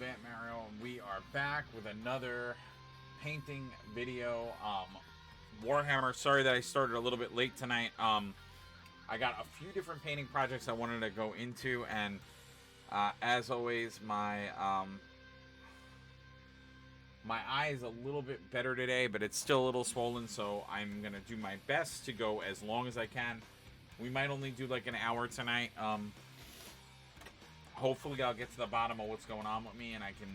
Vant Mario, and we are back with another painting video. Warhammer, sorry that I started a little bit late tonight. I got a few different painting projects I wanted to go into, and as always, my eye is a little bit better today, but it's still a little swollen, so I'm going to do my best to go as long as I can. We might only do like an hour tonight. Hopefully I'll get to the bottom of what's going on with me and I can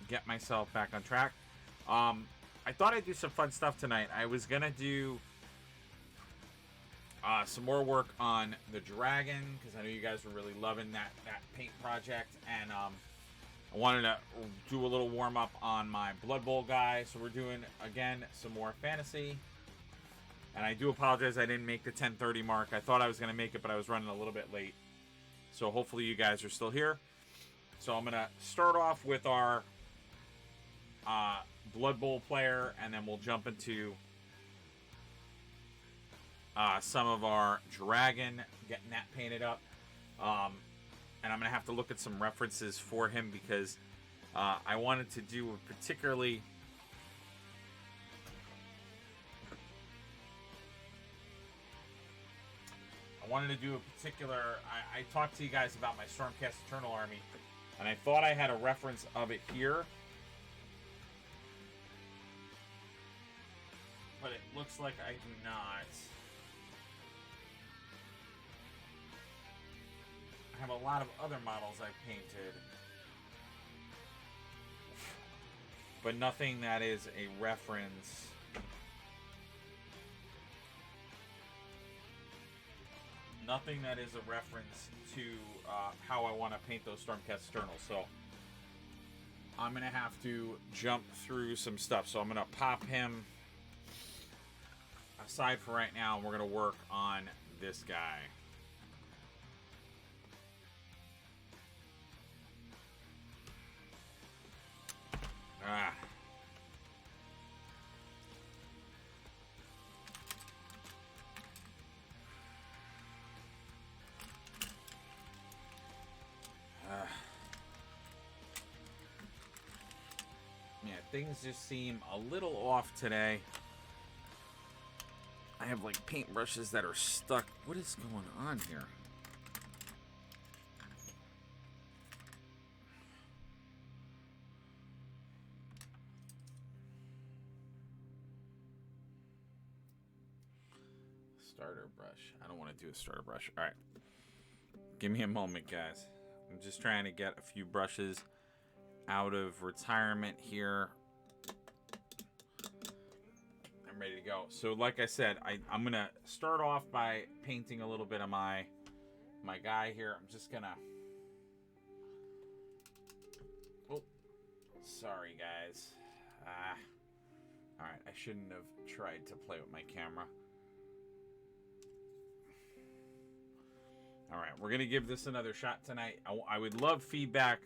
get myself back on track. I thought I'd do some fun stuff tonight. I was going to do some more work on the dragon, because I know you guys were really loving that paint project. And I wanted to do a little warm-up on my Blood Bowl guy. So we're doing, again, some more fantasy. And I do apologize I didn't make the 10:30 mark. I thought I was going to make it, but I was running a little bit late. So hopefully you guys are still here. So I'm going to start off with our Blood Bowl player, and then we'll jump into some of our dragon, getting that painted up. And I'm going to have to look at some references for him, because I wanted to do a particularly... I talked to you guys about my Stormcast Eternal army, and I thought I had a reference of it here, but it looks like I do not. I have a lot of other models I've painted, but nothing that is a reference. Nothing that is a reference to how I want to paint those Stormcast Eternals. So I'm going to have to jump through some stuff. So I'm going to pop him aside for right now, and we're going to work on this guy. Yeah, things just seem a little off today. I have like paintbrushes that are stuck. What is going on here? Starter brush. I don't want to do a starter brush. All right. Give me a moment, guys. I'm just trying to get a few brushes out of retirement here. I'm ready to go. So like I said, I'm going to start off by painting a little bit of my guy here. I'm just going to... Oh, sorry, guys. All right, I shouldn't have tried to play with my camera. All right, we're going to give this another shot tonight. I would love feedback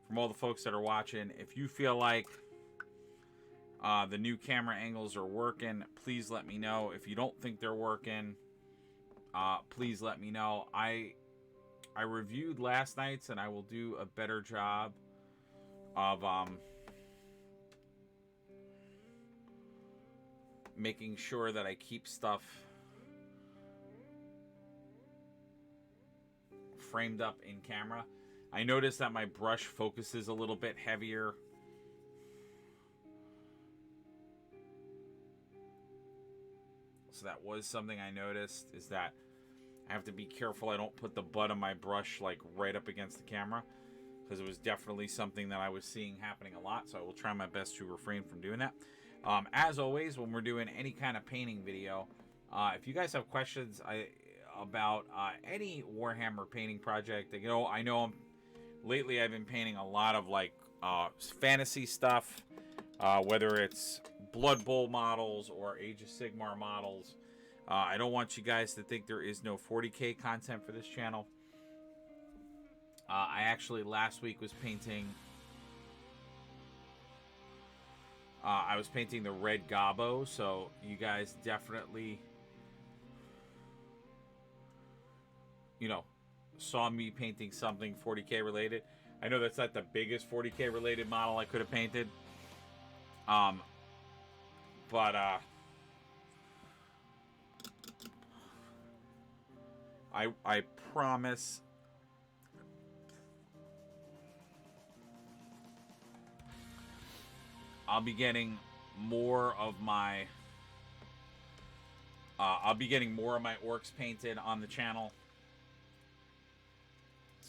from all the folks that are watching. If you feel like the new camera angles are working, please let me know. If you don't think they're working, please let me know. I reviewed last night's, and I will do a better job of making sure that I keep stuff framed up in camera. I noticed that my brush focuses a little bit heavier. So that was something I noticed, is that I have to be careful I don't put the butt of my brush like right up against the camera, because it was definitely something that I was seeing happening a lot. So I will try my best to refrain from doing that. As always, when we're doing any kind of painting video, if you guys have questions about any Warhammer painting project, you know, I know lately I've been painting a lot of like fantasy stuff, whether it's Blood Bowl models or Age of Sigmar models. I don't want you guys to think there is no 40K content for this channel. I actually last week was painting I was painting the red Gobbo, so you guys definitely, you know, saw me painting something 40K related. I know that's not the biggest 40K related model I could have painted. But I promise I'll be getting more of my orcs painted on the channel.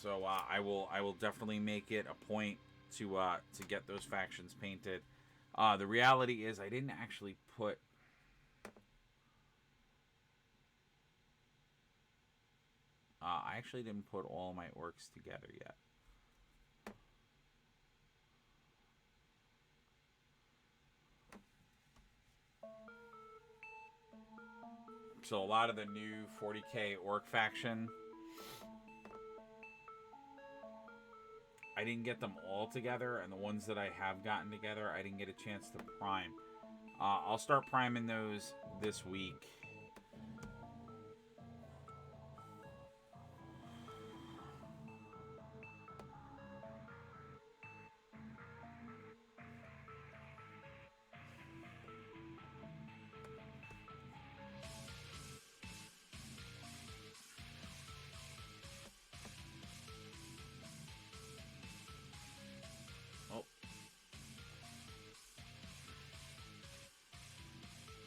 So I will definitely make it a point to get those factions painted. The reality is I didn't actually put I actually didn't put all my orcs together yet. So a lot of the new 40K orc faction, I didn't get them all together, and the ones that I have gotten together, I didn't get a chance to prime. I'll start priming those this week.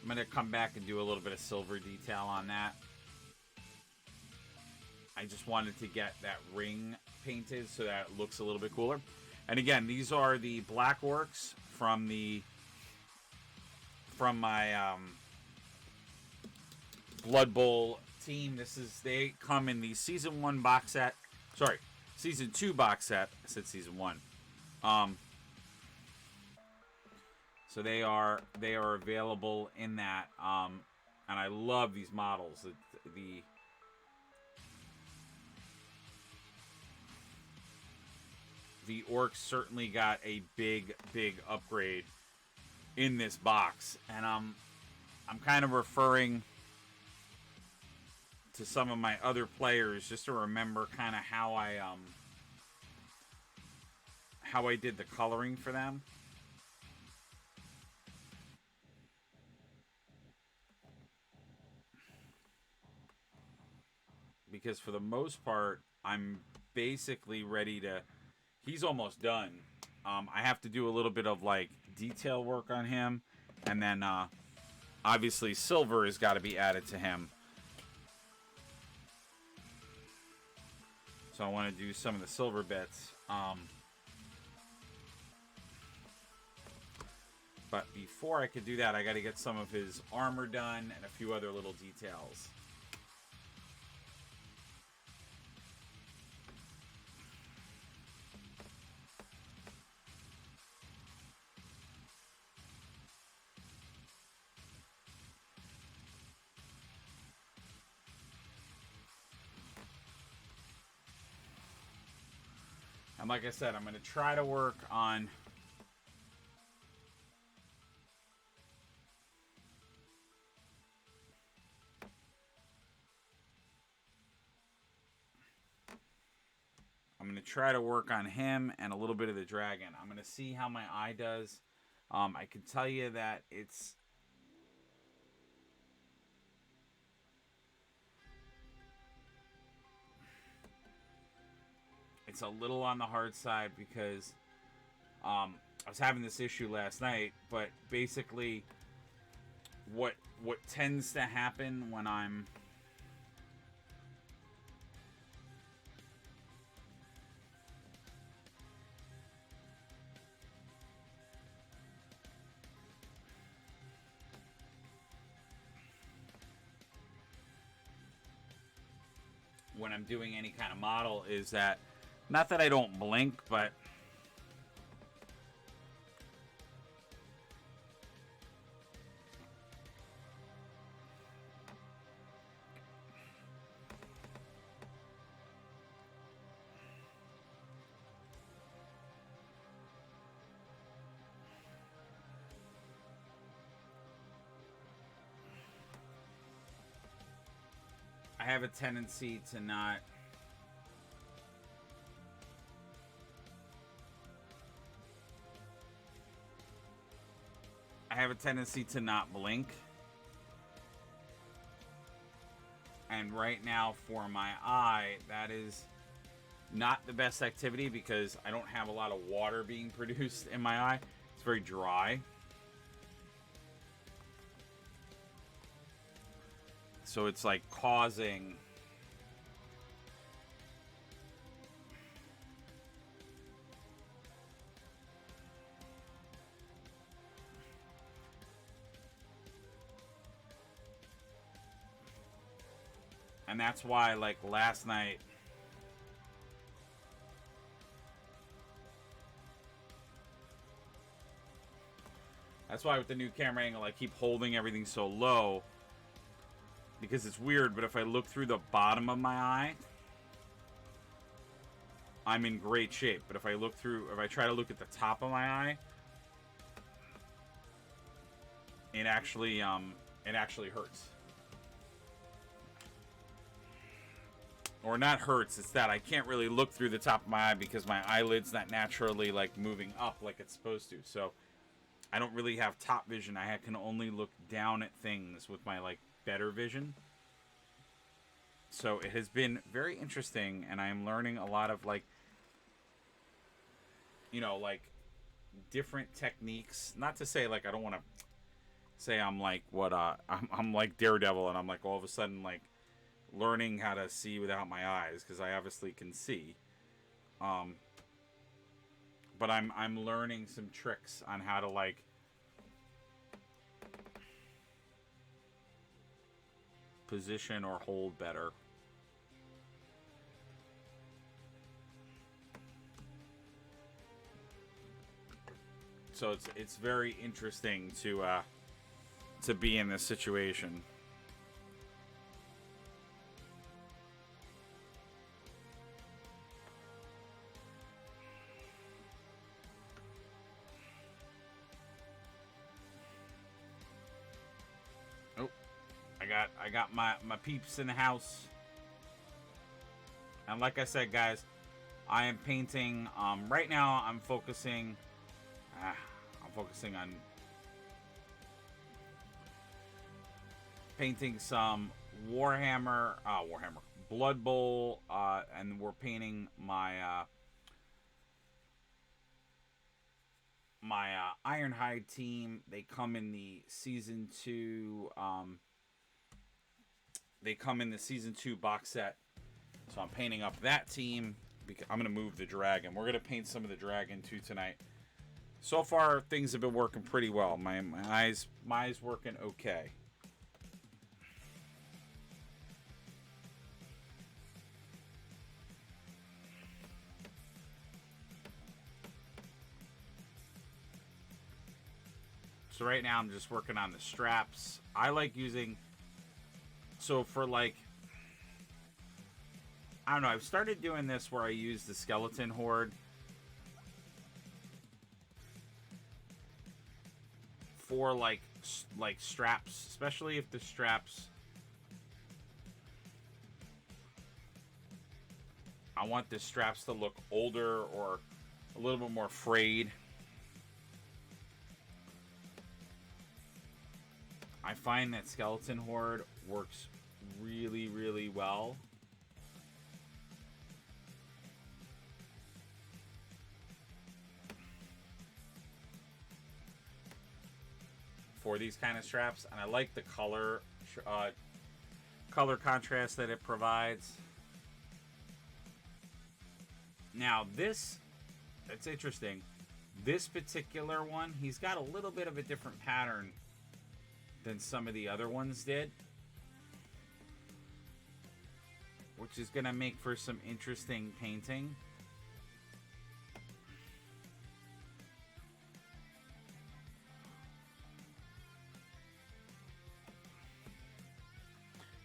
I'm going to come back and do a little bit of silver detail on that. I just wanted to get that ring painted so that it looks a little bit cooler. And again, these are the black orcs from my Blood Bowl team. They come in the season 1 box set. Sorry, season 2 box set. I said season 1. So they are available in that, and I love these models. The orcs certainly got a big upgrade in this box, and I'm kind of referring to some of my other players just to remember kind of how I did the coloring for them. Because for the most part, I'm basically ready to... He's almost done. I have to do a little bit of, like, detail work on him. And then, obviously, silver has got to be added to him. So I want to do some of the silver bits. But before I could do that, I got to get some of his armor done and a few other little details. And like I said, I'm going to try to work on... I'm going to try to work on him and a little bit of the dragon. I'm going to see how my eye does. I can tell you that it's a little on the hard side because I was having this issue last night, but basically what tends to happen when I'm doing any kind of model is that, not that I don't blink, but I have a tendency to not have a tendency to not blink. And right now for my eye, that is not the best activity because I don't have a lot of water being produced in my eye. It's very dry. So it's like causing... And that's why, like, last night... That's why with the new camera angle, I keep holding everything so low. Because it's weird, but if I look through the bottom of my eye, I'm in great shape. But if I look through, if I try to look at the top of my eye, it actually hurts. Or not hurts, it's that I can't really look through the top of my eye because my eyelid's not naturally, like, moving up like it's supposed to. So I don't really have top vision. I can only look down at things with my, like, better vision. So it has been very interesting, and I'm learning a lot of, like, you know, like, different techniques. Not to say, like, I don't want to say I'm like what I'm like Daredevil, and I'm like all of a sudden like learning how to see without my eyes, because I obviously can see. But I'm learning some tricks on how to, like, position or hold better. So it's very interesting to be in this situation. Oh, I got my peeps in the house. And like I said, guys, I am painting. Right now, I'm focusing on painting some Warhammer Blood Bowl, and we're painting my my Ironhide team. They come in the season 2. They come in the season 2 box set. So I'm painting up that team. I'm gonna move the dragon. We're gonna paint some of the dragon too tonight. So far, things have been working pretty well. My eyes working okay. So right now I'm just working on the straps. I like using, so for like, I don't know, I've started doing this where I use the skeleton horde for like straps, especially if the straps, I want the straps to look older or a little bit more frayed. I find that skeleton horde works really, really well. For these kind of straps, and I like the color contrast that it provides. Now this, it's interesting. This particular one, he's got a little bit of a different pattern than some of the other ones did, which is gonna make for some interesting painting.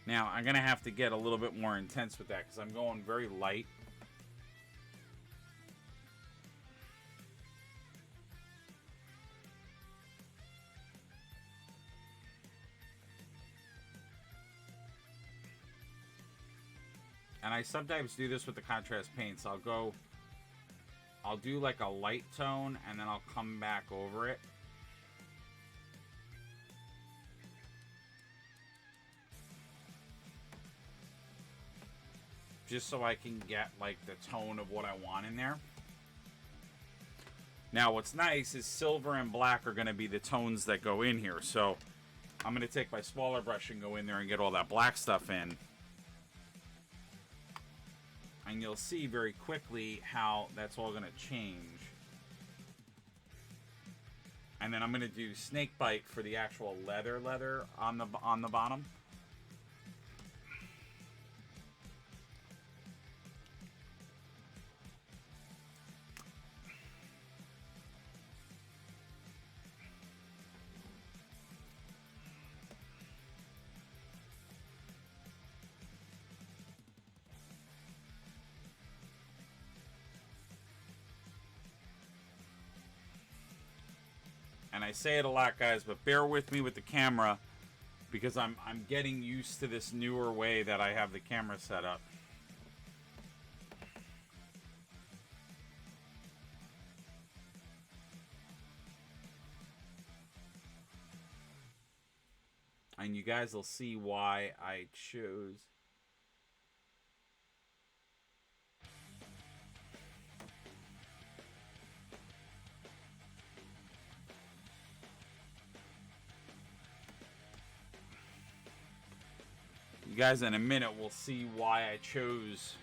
Now, I'm going to have to get a little bit more intense with that because I'm going very light. And I sometimes do this with the contrast paints. I'll do like a light tone and then I'll come back over it. just so I can get like the tone of what I want in there. Now what's nice is silver and black are going to be the tones that go in here. So I'm going to take my smaller brush and go in there and get all that black stuff in. And you'll see very quickly how that's all going to change. And then I'm going to do snake bite for the actual leather on the bottom. And I say it a lot, guys, but bear with me with the camera because I'm getting used to this newer way that I have the camera set up. And you guys will see why I chose. You guys in a minute will see why I chose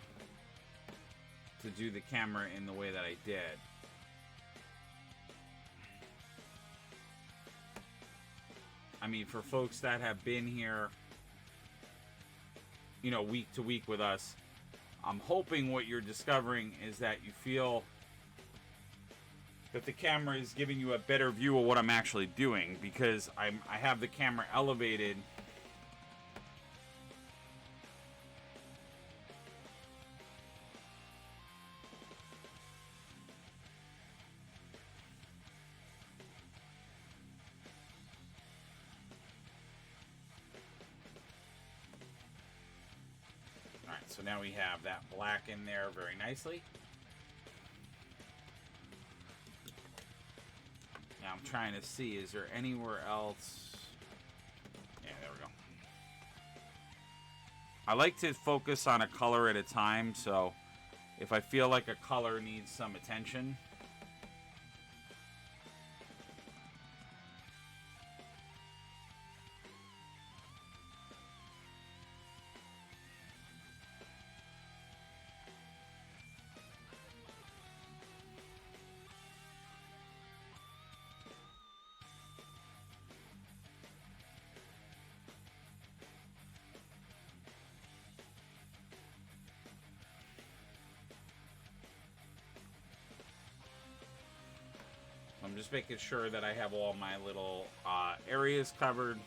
to do the camera in the way that I did. I mean, for folks that have been here, you know, week to week with us, I'm hoping what you're discovering is that you feel that the camera is giving you a better view of what I'm actually doing, because I have the camera elevated. So now we have that black in there very nicely. Now I'm trying to see, is there anywhere else? Yeah, there we go. I like to focus on a color at a time, so if I feel like a color needs some attention, I'm just making sure that I have all my little areas covered.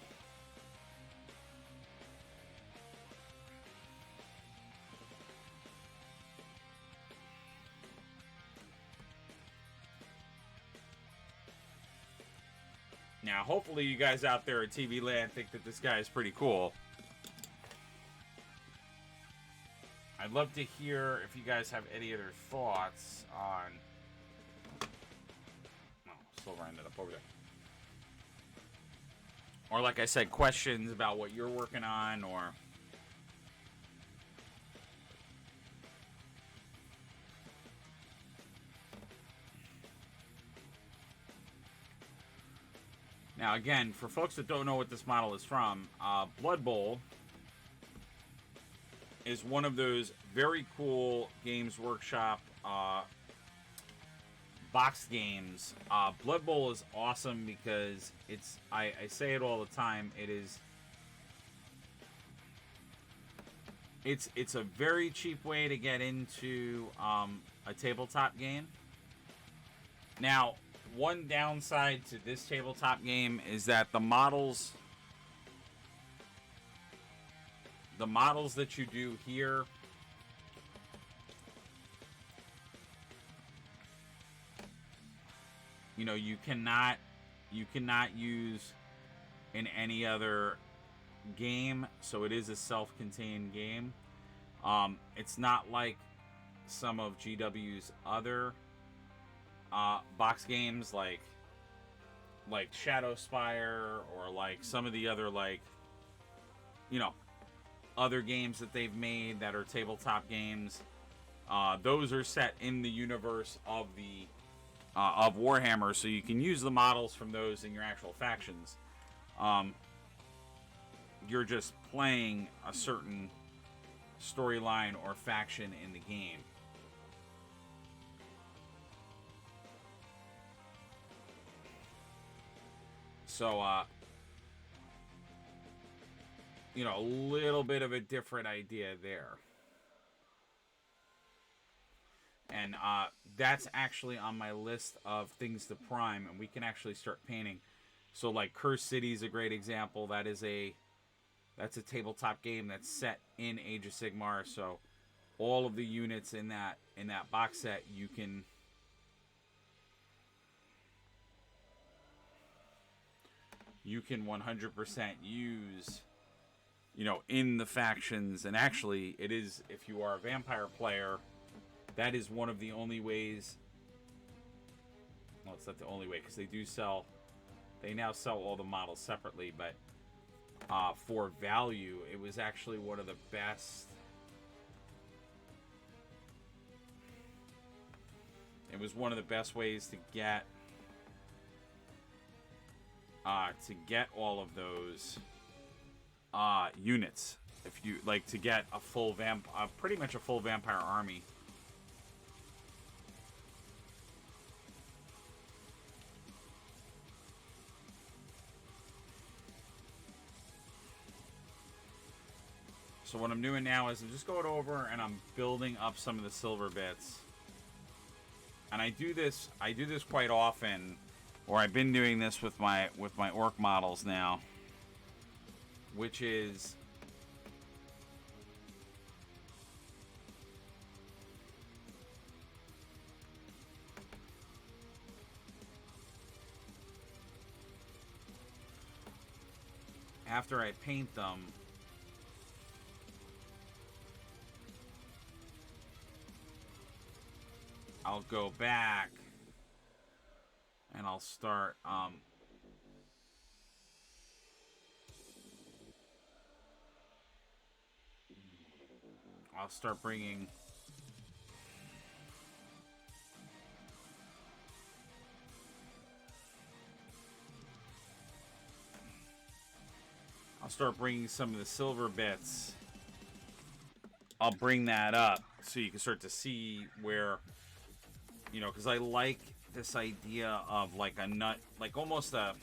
Now, hopefully you guys out there at TV Land think that this guy is pretty cool. I'd love to hear if you guys have any other thoughts on... Silver ended up over there. Or like I said, questions about what you're working on, or now again, for folks that don't know what this model is from, Blood Bowl is one of those very cool Games Workshop box games. Blood Bowl is awesome because it's, I say it all the time, it's a very cheap way to get into a tabletop game. Now, one downside to this tabletop game is that the models that you do here, you know, you cannot use in any other game, so it is a self-contained game. It's not like some of GW's other box games, like Shadow Spire, or like some of the other, like, you know, other games that they've made that are tabletop games. Those are set in the universe of the of Warhammer, so you can use the models from those in your actual factions. You're just playing a certain storyline or faction in the game. So, you know, a little bit of a different idea there. And that's actually on my list of things to prime, and we can actually start painting. So, like, Cursed City is a great example. That's a tabletop game that's set in Age of Sigmar. So, all of the units in that box set, you can 100% use, you know, in the factions. And actually, it is, if you are a vampire player, that is one of the only ways. Well, it's not the only way, because they now sell all the models separately, but for value, it was actually one of the best. It was one of the best ways to get all of those units. If you like to get a full pretty much a full vampire army. So what I'm doing now is I'm just going over and I'm building up some of the silver bits. And I do this quite often, or I've been doing this with my orc models now, which is after I paint them, I'll go back and I'll start bringing some of the silver bits. I'll bring that up so you can start to see where, you know, because I like this idea of like a nut, like almost a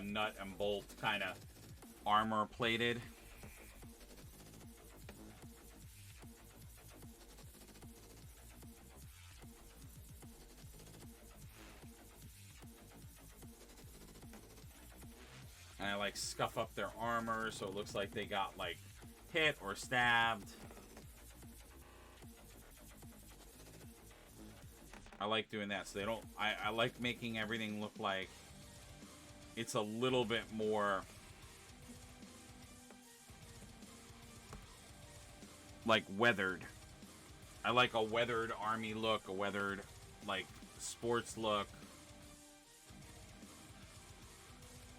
nut and bolt kind of armor plated. And I like scuff up their armor so it looks like they got like hit or stabbed. I like doing that so they don't. I like making everything look like it's a little bit more like weathered. I like a weathered army look, a weathered like sports look.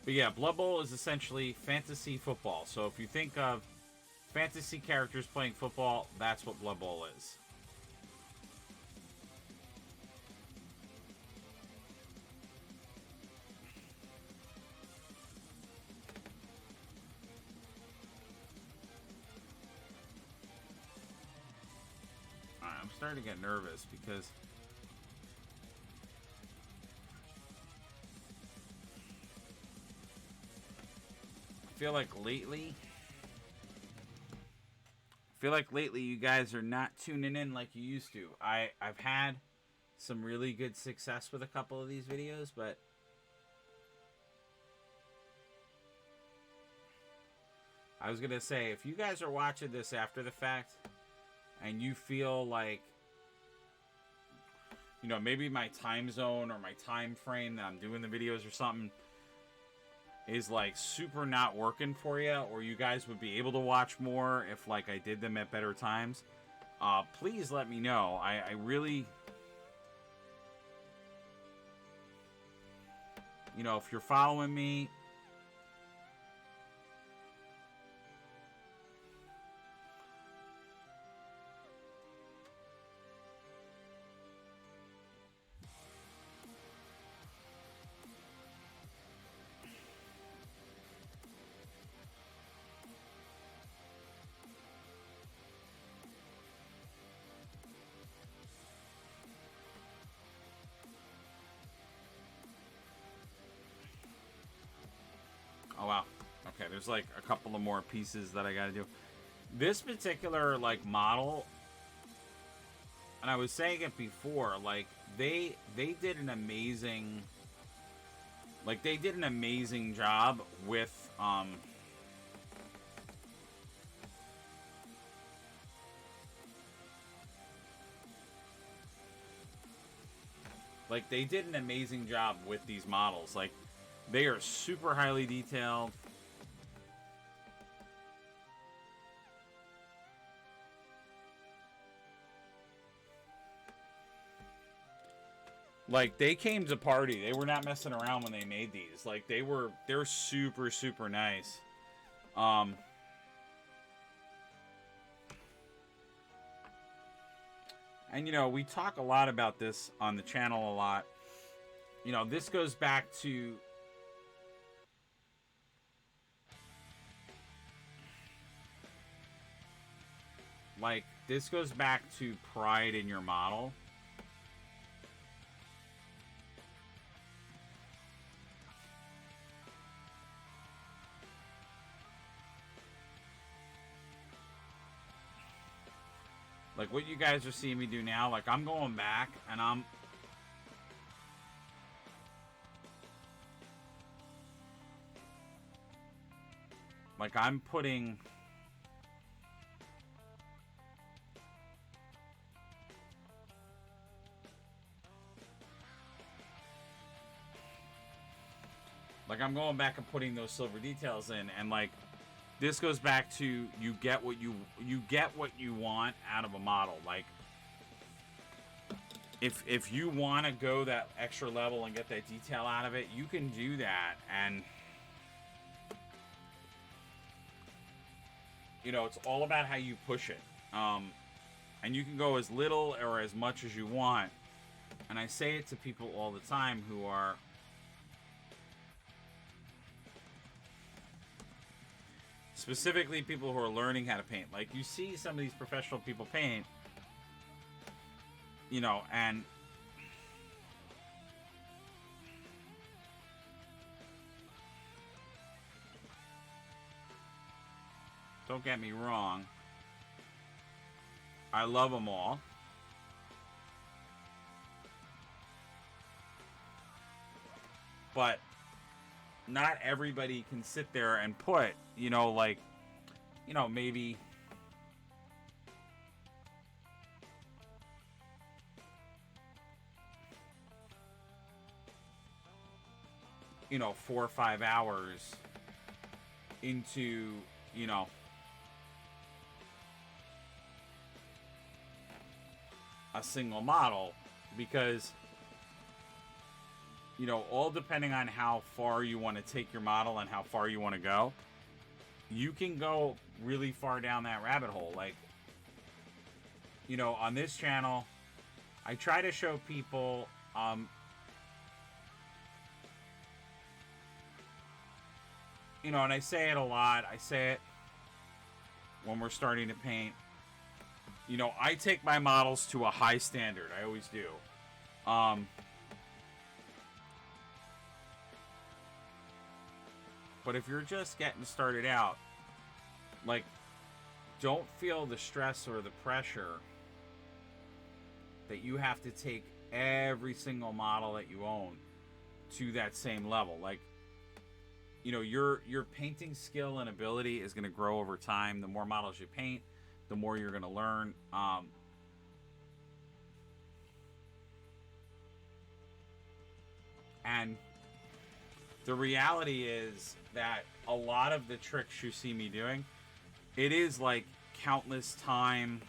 But yeah, Blood Bowl is essentially fantasy football. So if you think of fantasy characters playing football, that's what Blood Bowl is. Alright, I'm starting to get nervous because I feel like lately you guys are not tuning in like you used to. I've had some really good success with a couple of these videos, but I was gonna say, if you guys are watching this after the fact and you feel like, you know, maybe my time zone or my time frame that I'm doing the videos or something, is like super not working for you, or you guys would be able to watch more if like I did them at better times, please let me know. I really, you know, if you're following me, oh wow, okay, there's like a couple of more pieces that I gotta do. This particular like model, and I was saying it before, like they did an amazing, like they did an amazing job with like they did an amazing job with these models. Like they are super highly detailed. Like they came to party. They were not messing around when they made these. Like they're super super nice. And you know, we talk a lot about this on the channel a lot. You know, this goes back to like this goes back to pride in your model. Like what you guys are seeing me do now, like I'm going back and I'm putting like I'm going back and putting those silver details in, and like this goes back to you get what you want out of a model. Like if you want to go that extra level and get that detail out of it, you can do that. And you know, it's all about how you push it. And you can go as little or as much as you want. And I say it to people all the time who are specifically people who are learning how to paint. Like you see some of these professional people paint, you know, and don't get me wrong, I love them all. But not everybody can sit there and put, you know, like, you know, maybe you know 4 or 5 hours into, you know, a single model, because you know, all depending on how far you want to take your model and how far you want to go, you can go really far down that rabbit hole. Like, you know, on this channel, I try to show people, you know, and I say it a lot. I say it when we're starting to paint. You know, I take my models to a high standard. I always do. But if you're just getting started out, like, don't feel the stress or the pressure that you have to take every single model that you own to that same level. Like, you know, your painting skill and ability is going to grow over time. The more models you paint, the more you're going to learn. And the reality is that a lot of the tricks you see me doing, it is like countless time.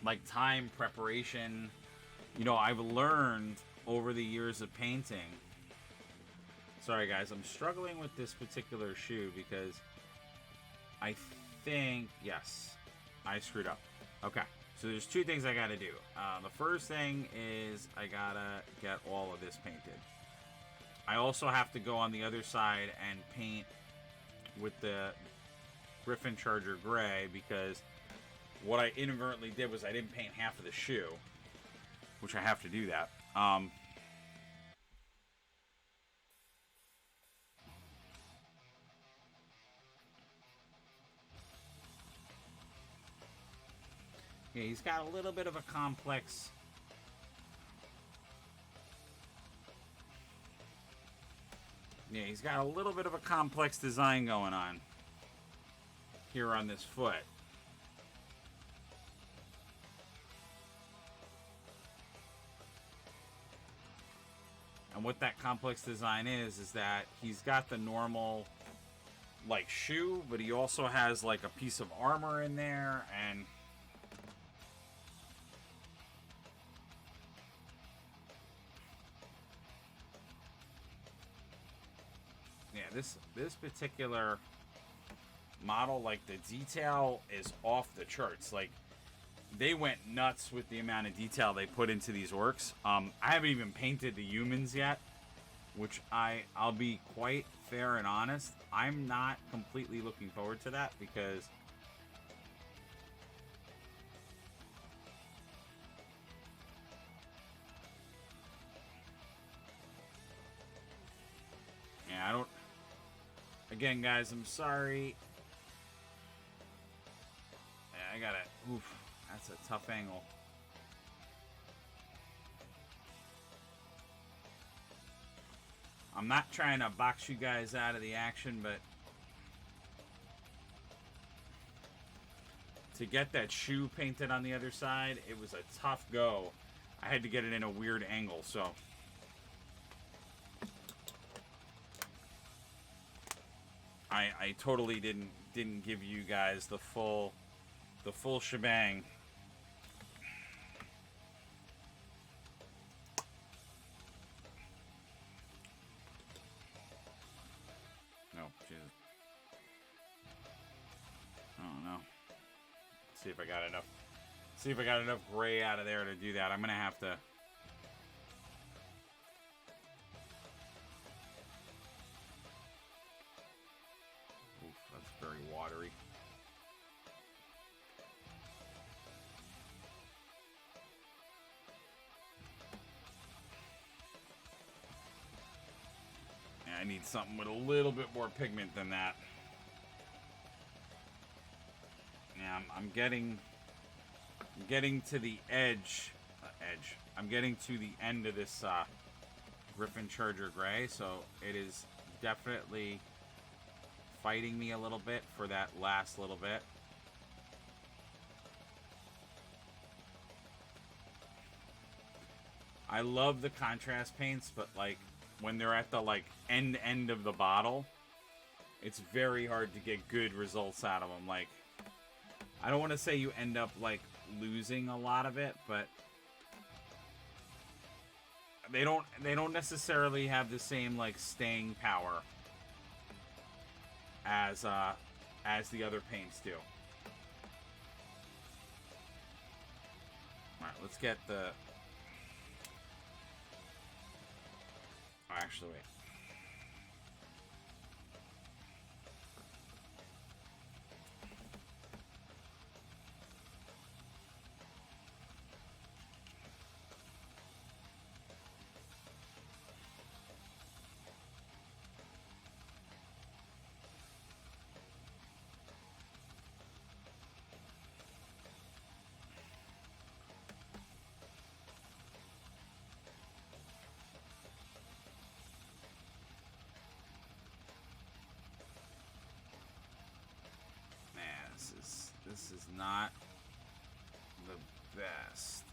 Like time preparation. You know, I've learned over the years of painting. Sorry guys, I'm struggling with this particular shoe because I think, yes, I screwed up. Okay, so there's two things I gotta do. The first thing is I gotta get all of this painted. I also have to go on the other side and paint with the Griffin Charger Gray, because what I inadvertently did was I didn't paint half of the shoe, which I have to do that. Yeah, he's got a little bit of a complex. Yeah, he's got a little bit of a complex design going on here on this foot. And what that complex design is that he's got the normal, like, shoe, but he also has, like, a piece of armor in there, and yeah, this particular model, like, the detail is off the charts. Like, they went nuts with the amount of detail they put into these orcs. I haven't even painted the humans yet, which I'll be quite fair and honest. I'm not completely looking forward to that because yeah, I don't. Again, guys, I'm sorry. Yeah, I gotta. Oof. That's a tough angle. I'm not trying to box you guys out of the action, but to get that shoe painted on the other side, it was a tough go. I had to get it in a weird angle, so I totally didn't give you guys the full shebang. See if I got enough. See if I got enough gray out of there to do that. I'm gonna have to. Oof, that's very watery. Yeah, I need something with a little bit more pigment than that. Yeah, I'm getting to the edge. I'm getting to the end of this Griffin Charger Gray, so it is definitely fighting me a little bit for that last little bit. I love the contrast paints, but like when they're at the like end of the bottle, it's very hard to get good results out of them. Like, I don't want to say you end up like losing a lot of it, but they don't necessarily have the same like staying power as the other paints do. All right, let's get the. Oh, actually, wait. This is not the best.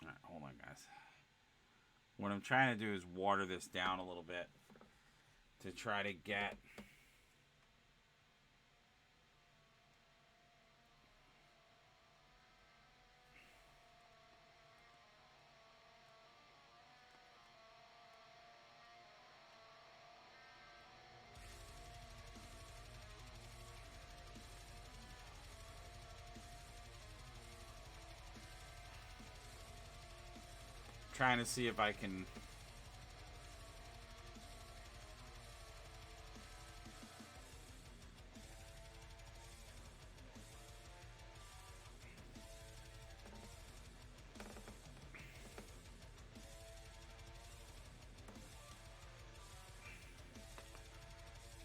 Alright, hold on, guys. What I'm trying to do is water this down a little bit to try to get trying to see if I can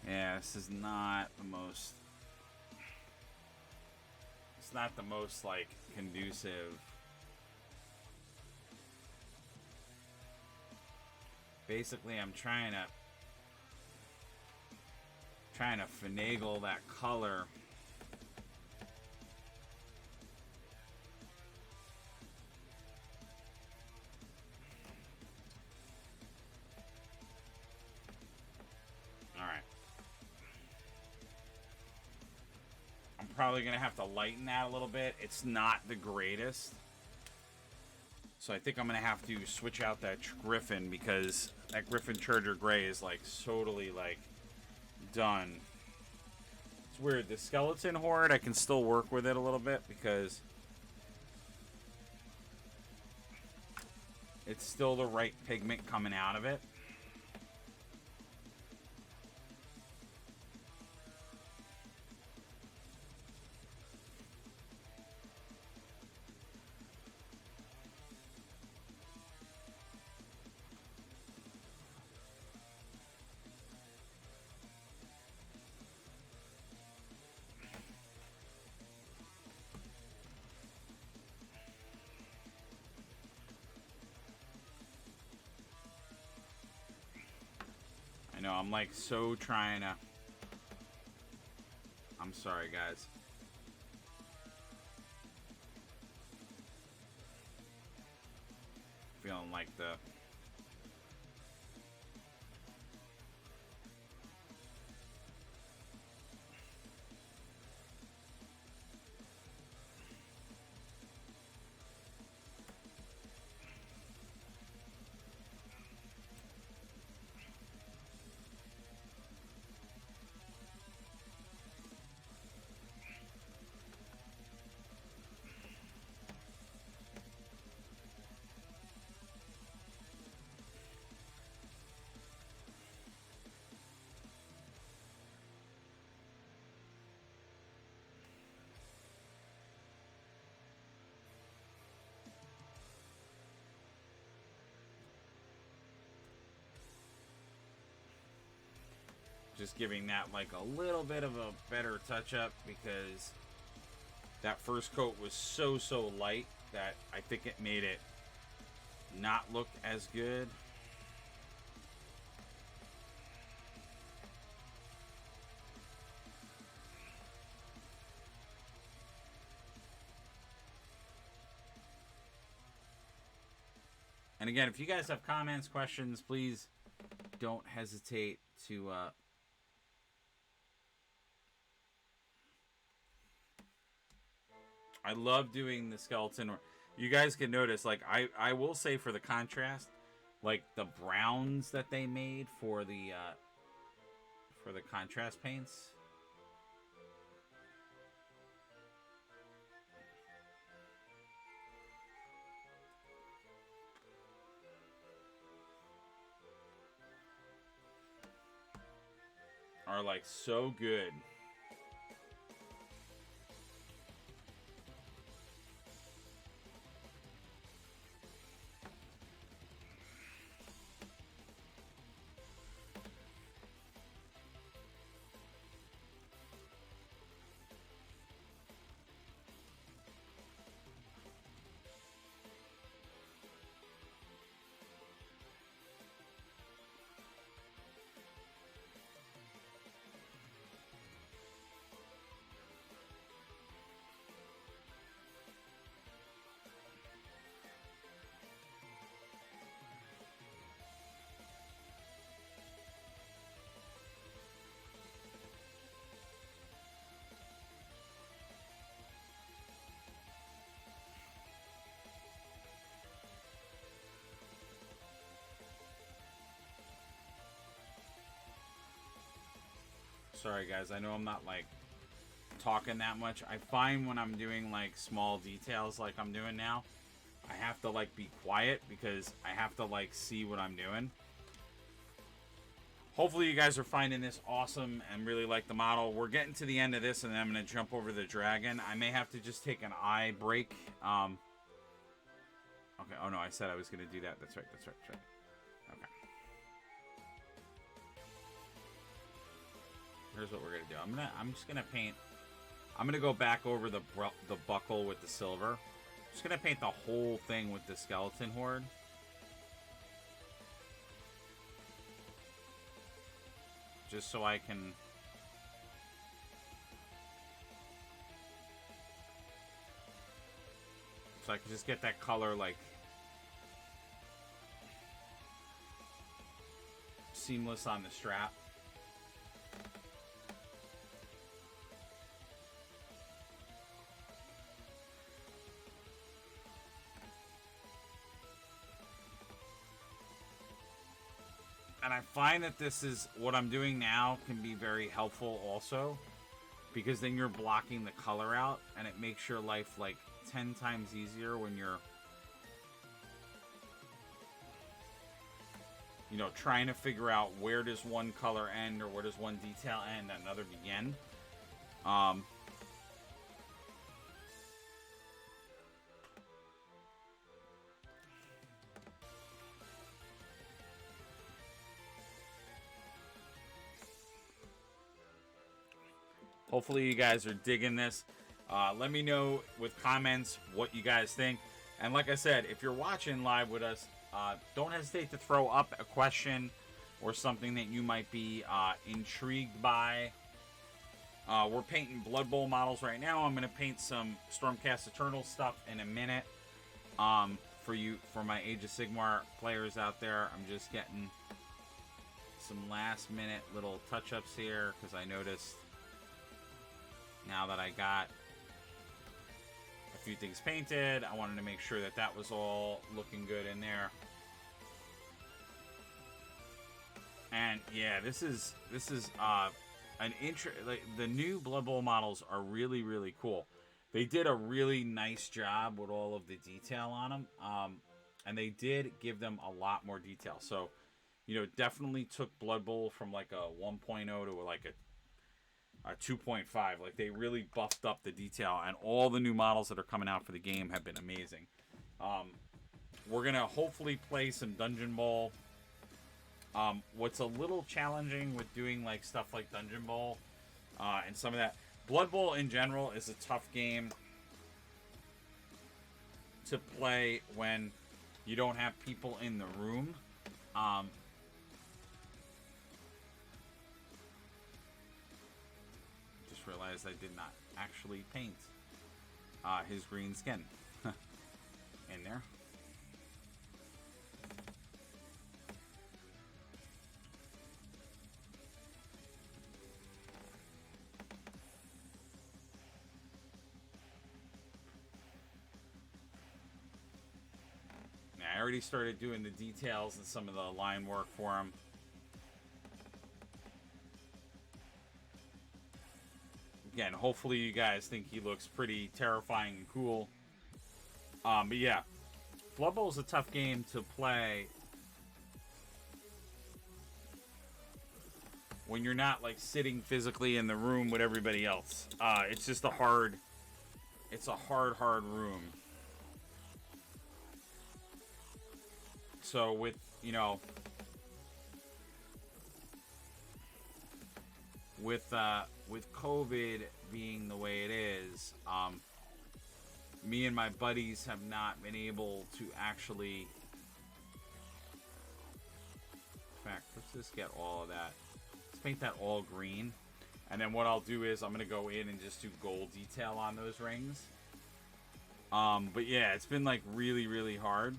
yeah, this is not the most, it's not the most like conducive. Basically, I'm trying to finagle that color. All right. I'm probably going to have to lighten that a little bit. It's not the greatest. So I think I'm going to have to switch out that Griffin because that Griffin Charger Gray is like totally like done. It's weird. The Skeleton Horde, I can still work with it a little bit because it's still the right pigment coming out of it. I know, I'm like so trying to... I'm sorry, guys. Feeling like the... Just giving that like a little bit of a better touch up because that first coat was so light that I think it made it not look as good. And again, if you guys have comments, questions, please don't hesitate to I love doing the skeleton. You guys can notice, like, I will say for the contrast, like, the browns that they made for the contrast paints. Are, like, so good. Sorry guys, I know I'm not like talking that much. I find when I'm doing like small details like I'm doing now, I have to like be quiet because I have to like see what I'm doing. Hopefully you guys are finding this awesome and really like the model. We're getting to the end of this and then I'm going to jump over the dragon. I may have to just take an eye break. Okay, oh no, I said I was going to do that. That's right. Okay. Here's what we're going to do. I'm just going to paint. I'm going to go back over the buckle with the silver. I'm just going to paint the whole thing with the skeleton horde. Just so I can... So I can just get that color, like... seamless on the strap. And I find that this is what I'm doing now can be very helpful also, because then you're blocking the color out and it makes your life like 10 times easier when you're, you know, trying to figure out where does one color end or where does one detail end and another begin. Hopefully you guys are digging this. Let me know with comments what you guys think. And like I said, if you're watching live with us, don't hesitate to throw up a question or something that you might be intrigued by. We're painting Blood Bowl models right now. I'm going to paint some Stormcast Eternal stuff in a minute. For my Age of Sigmar players out there, I'm just getting some last minute little touch-ups here because I noticed now that I got a few things painted, I wanted to make sure that that was all looking good in there. And yeah, this is an like the new Blood Bowl models are really, really cool. They did a really nice job with all of the detail on them, and they did give them a lot more detail. So, you know, definitely took Blood Bowl from like a 1.0 to like a 2.5. Like they really buffed up the detail, and all the new models that are coming out for the game have been amazing. We're gonna hopefully play some Dungeon Bowl. What's a little challenging with doing like stuff like Dungeon Bowl and some of that, Blood Bowl in general is a tough game to play when you don't have people in the room. Realized I did not actually paint his green skin in there. Now, I already started doing the details and some of the line work for him. Again, hopefully you guys think he looks pretty terrifying and cool. But yeah, Blood Bowl is a tough game to play when you're not like sitting physically in the room with everybody else. It's just a hard room. So with, you know, with COVID being the way it is, me and my buddies have not been able to actually... In fact, let's just get all of that. Let's paint that all green. And then what I'll do is I'm going to go in and just do gold detail on those rings. But yeah, it's been like really, really hard.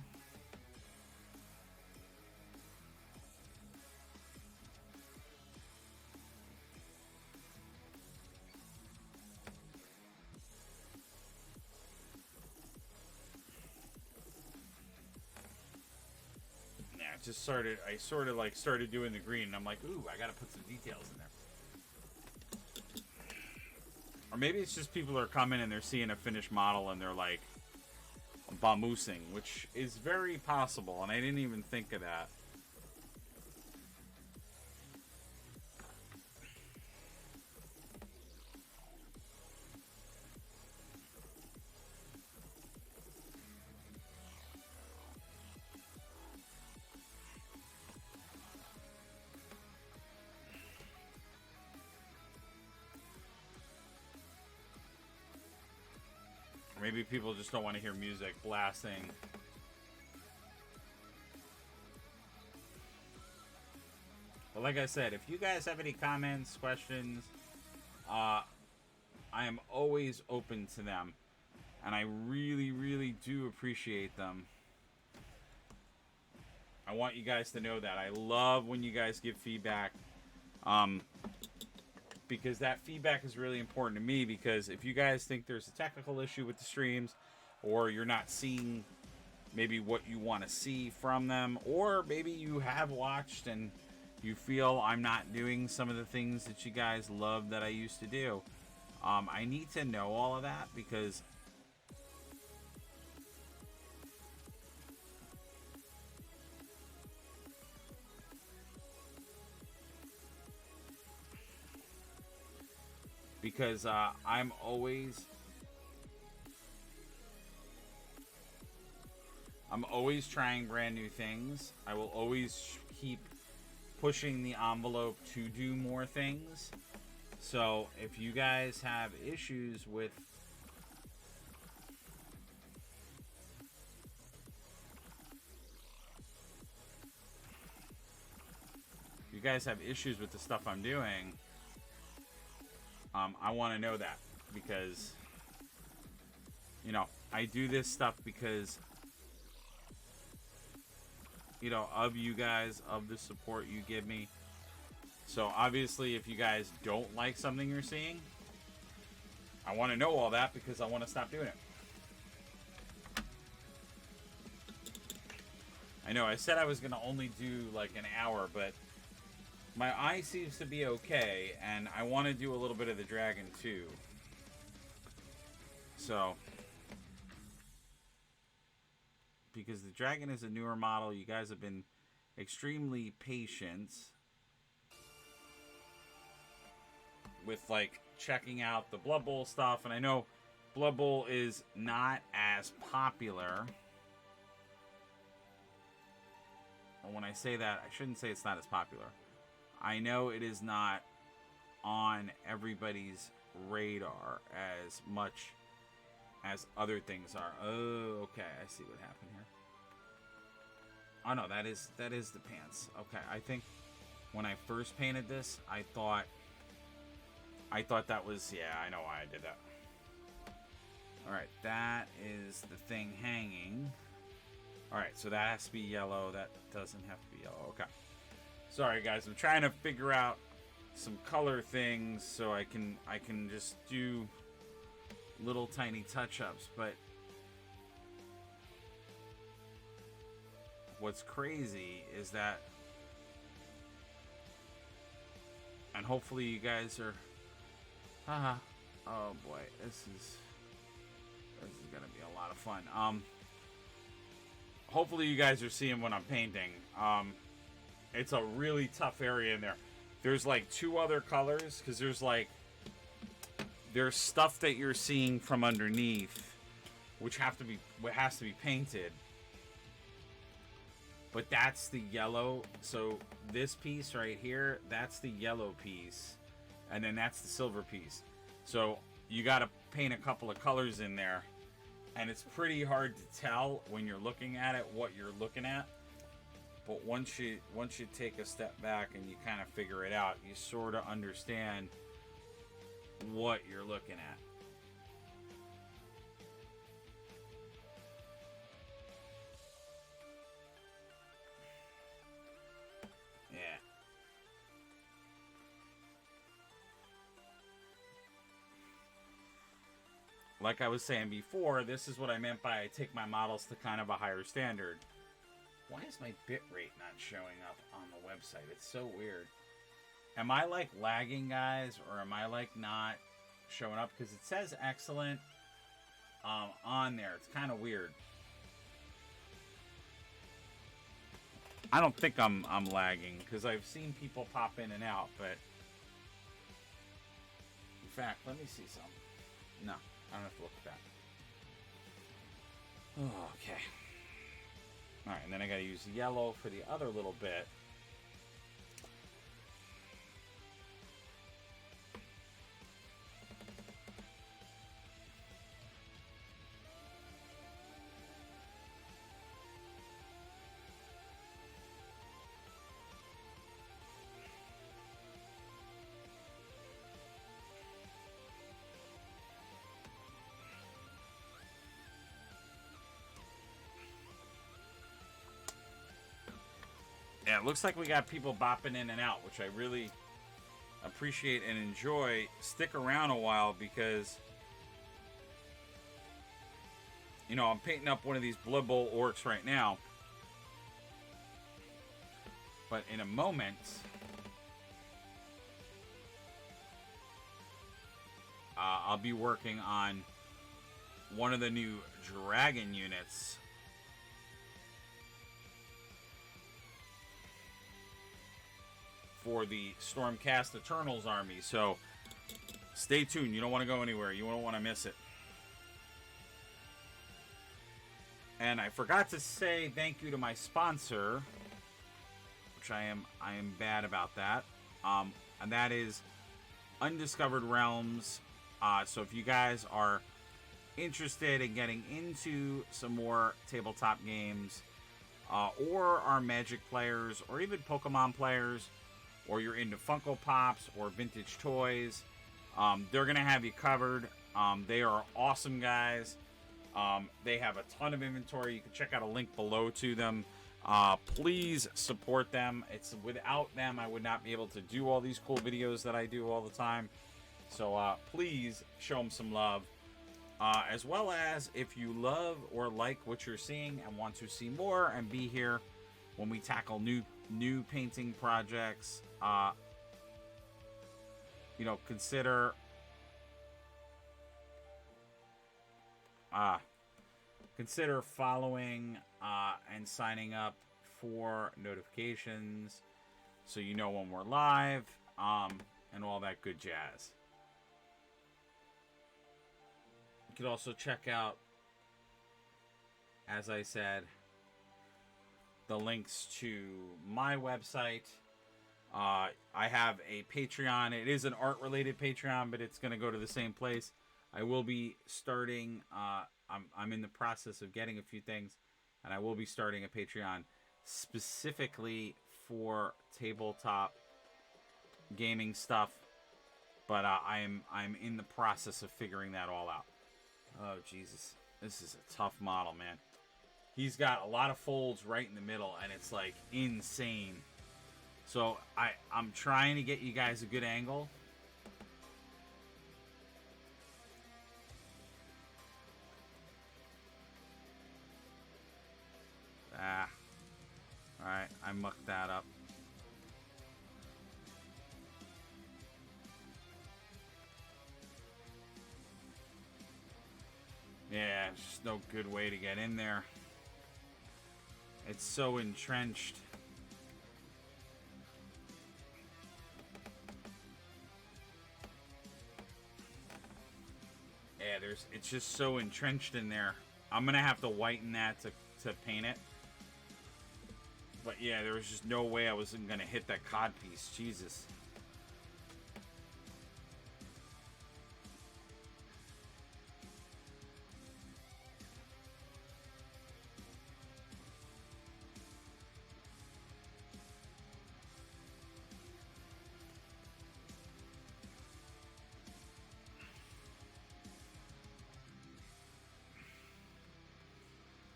I sort of like started doing the green and I'm like, ooh, I gotta put some details in there. Or maybe it's just people are coming and they're seeing a finished model and they're like bamoosing, which is very possible, and I didn't even think of that. Maybe people just don't want to hear music blasting. But like I said, if you guys have any comments, questions, I am always open to them. And I really, really do appreciate them. I want you guys to know that. I love when you guys give feedback. Because that feedback is really important to me, because if you guys think there's a technical issue with the streams, or you're not seeing maybe what you want to see from them, or maybe you have watched and you feel I'm not doing some of the things that you guys love that I used to do, I need to know all of that, because I'm always trying brand new things. I will always keep pushing the envelope to do more things. So if you guys have issues with the stuff I'm doing, I want to know that, because, you know, I do this stuff because, you know, of you guys, of the support you give me. So obviously, if you guys don't like something you're seeing, I want to know all that, because I want to stop doing it. I know I said I was going to only do like an hour, but my eye seems to be okay, and I want to do a little bit of the dragon too. So, because the dragon is a newer model, you guys have been extremely patient with like checking out the Blood Bowl stuff, and I know Blood Bowl is not as popular. And when I say that, I shouldn't say it's not as popular. I know it is not on everybody's radar as much as other things are. Oh, okay, I see what happened here. Oh no, that is the pants. Okay, I think when I first painted this, I thought that was, yeah, I know why I did that. Alright, that is the thing hanging. Alright, so that has to be yellow. That doesn't have to be yellow. Okay. Sorry guys, I'm trying to figure out some color things so I can just do little tiny touch-ups, but what's crazy is that, and hopefully you guys are, oh boy, this is gonna be a lot of fun. Hopefully you guys are seeing what I'm painting. It's a really tough area in there. There's like two other colors, because there's stuff that you're seeing from underneath, which has to be painted. But that's the yellow. So this piece right here, that's the yellow piece, and then that's the silver piece. So you got to paint a couple of colors in there, and it's pretty hard to tell when you're looking at it what you're looking at. But once you take a step back and you kind of figure it out, you sort of understand what you're looking at. Yeah. Like I was saying before, this is what I meant by I take my models to kind of a higher standard. Why is my bitrate not showing up on the website? It's so weird. Am I like lagging, guys, or am I like not showing up because it says excellent on there. It's kind of weird. I don't think I'm lagging because I've seen people pop in and out, but in fact, let me see some. No, I don't have to look at that. Oh, okay. All right, and then I got to use yellow for the other little bit. Yeah, it looks like we got people bopping in and out, which I really appreciate and enjoy. Stick around a while because, you know, I'm painting up one of these Blood Bowl orcs right now. But in a moment, I'll be working on one of the new dragon units. For the Stormcast Eternals army. So stay tuned. You don't want to go anywhere. You don't want to miss it. And I forgot to say thank you to my sponsor, which I am bad about that. And that is Undiscovered Realms. So if you guys are interested in getting into some more tabletop games, or are Magic players, or even Pokemon players, or you're into Funko Pops or vintage toys, they're going to have you covered. They are awesome guys. They have a ton of inventory. You can check out a link below to them. Please support them. It's without them, I would not be able to do all these cool videos that I do all the time. So please show them some love. As well as if you love or like what you're seeing and want to see more and be here when we tackle new painting projects, you know, consider following and signing up for notifications so you know when we're live, and all that good jazz. You can also check out, as I said, the links to my website. I have a Patreon. It is an art-related Patreon, but it's going to go to the same place. I will be starting, I'm in the process of getting a few things, and I will be starting a Patreon specifically for tabletop gaming stuff, but I'm in the process of figuring that all out. Oh, Jesus. This is a tough model, man. He's got a lot of folds right in the middle, and it's, like, insane. So, I'm trying to get you guys a good angle. Alright, I mucked that up. Yeah, there's just no good way to get in there. It's so entrenched. Yeah, it's just so entrenched in there. I'm gonna have to whiten that to paint it. But yeah, there was just no way I wasn't gonna hit that cod piece. Jesus.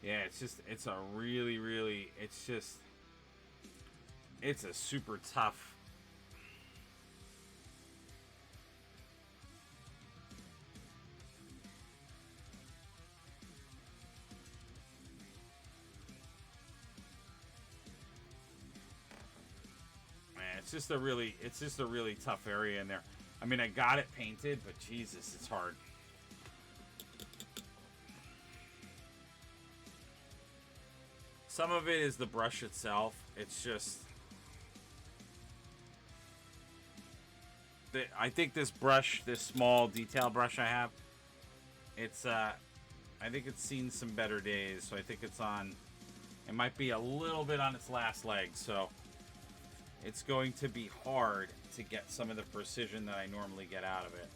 Yeah, it's a really, it's a super tough. Man, it's just a really tough area in there. I mean, I got it painted, but Jesus, it's hard. Some of it is the brush itself. It's just... I think this brush, this small detail brush I have, it's, I think it's seen some better days, so I think it's on... It might be a little bit on its last leg, so... It's going to be hard to get some of the precision that I normally get out of it.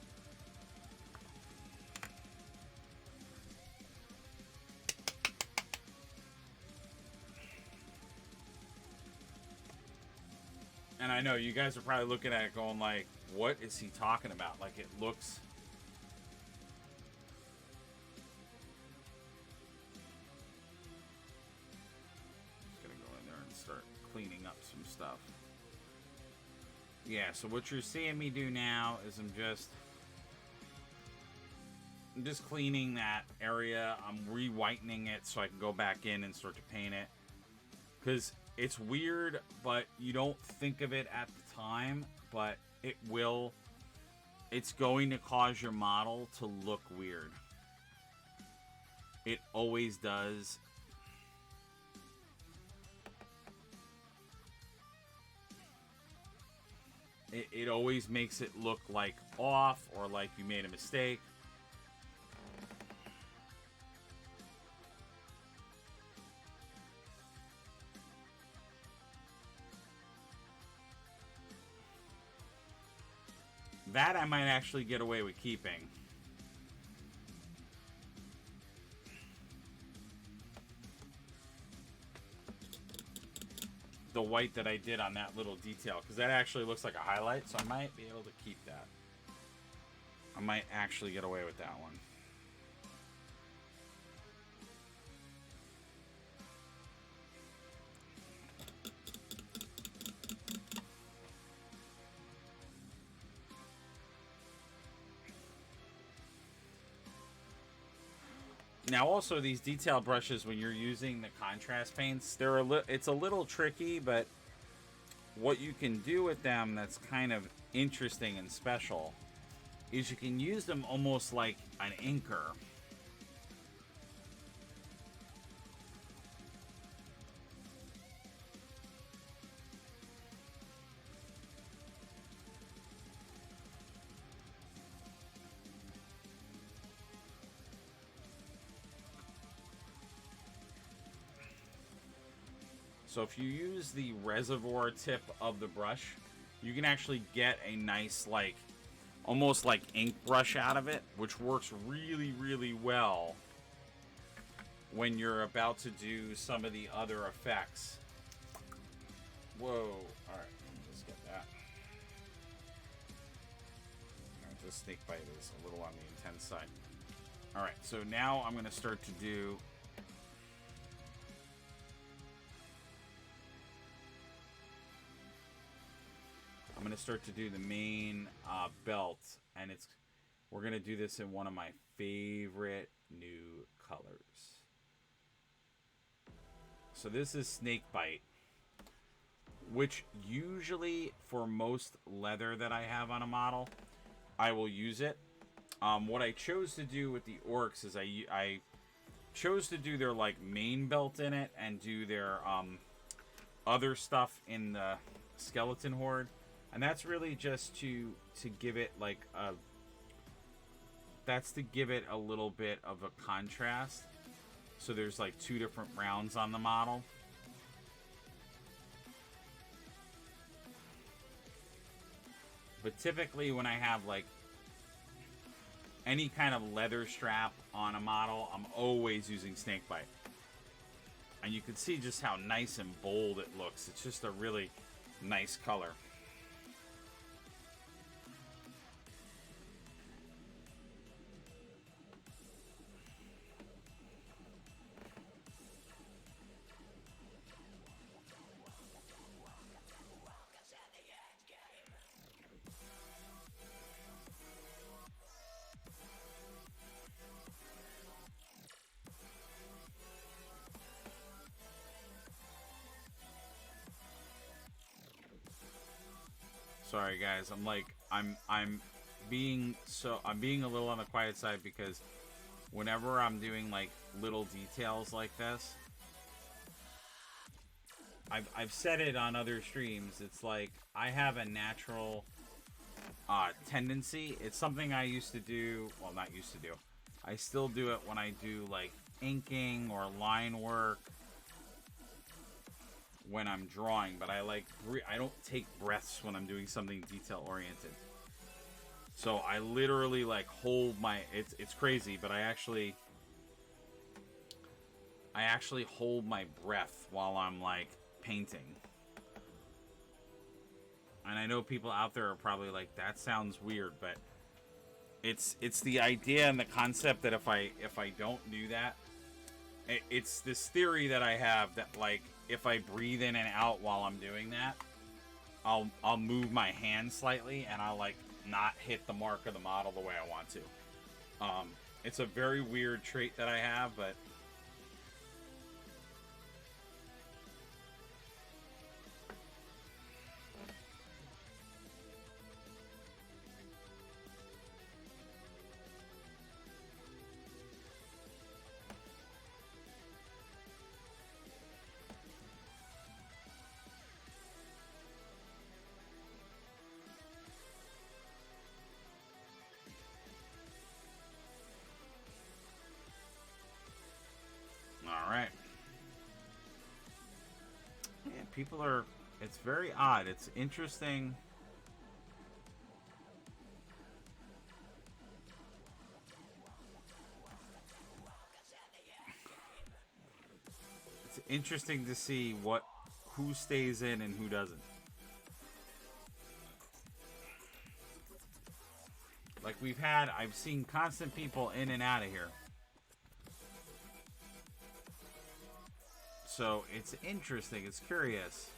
And I know you guys are probably looking at it going like, what is he talking about? Like, it looks... Just gonna go in there and start cleaning up some stuff. Yeah, so what you're seeing me do now is I'm just cleaning that area. I'm re-whitening it so I can go back in and start to paint it. Because it's weird, but you don't think of it at the time, but it will. It's going to cause your model to look weird. It always does. It always makes it look like off or like you made a mistake. That I might actually get away with keeping. The white that I did on that little detail, because that actually looks like a highlight, so I might be able to keep that. I might actually get away with that one. Now, also, these detail brushes, when you're using the contrast paints, it's a little tricky, but what you can do with them that's kind of interesting and special is you can use them almost like an inker. So if you use the reservoir tip of the brush, you can actually get a nice, like, almost like ink brush out of it, which works really, really well when you're about to do some of the other effects. Whoa. Alright, let's get that. Alright, this snake bite is a little on the intense side. Alright, so now I'm going to start to do... I'm going to start to do the main belt, and we're going to do this in one of my favorite new colors. So this is Snakebite, which usually for most leather that I have on a model, I will use it. What I chose to do with the Orcs is I chose to do their like main belt in it and do their other stuff in the skeleton horde. And that's really just to give it like a... That's to give it a little bit of a contrast. So there's like two different rounds on the model. But typically when I have like any kind of leather strap on a model, I'm always using Snakebite. And you can see just how nice and bold it looks. It's just a really nice color. Sorry guys, I'm I'm being a little on the quiet side because whenever I'm doing like little details like this, I've said it on other streams. It's like I have a natural tendency. It's something I used to do. Well, not used to do. I still do it when I do like inking or line work when I'm drawing. But I don't take breaths when I'm doing something detail oriented. So I literally like hold my. It's crazy, but I actually hold my breath while I'm like painting. And I know people out there are probably like, that sounds weird, but it's the idea and the concept that if I don't do that, it's this theory that I have that like if I breathe in and out while I'm doing that, I'll move my hand slightly and I'll like not hit the mark of the model the way I want to. It's a very weird trait that I have, but alright. Yeah, people are... It's very odd. It's interesting. It's interesting to see who stays in and who doesn't. Like I've seen constant people in and out of here. So it's interesting, it's curious.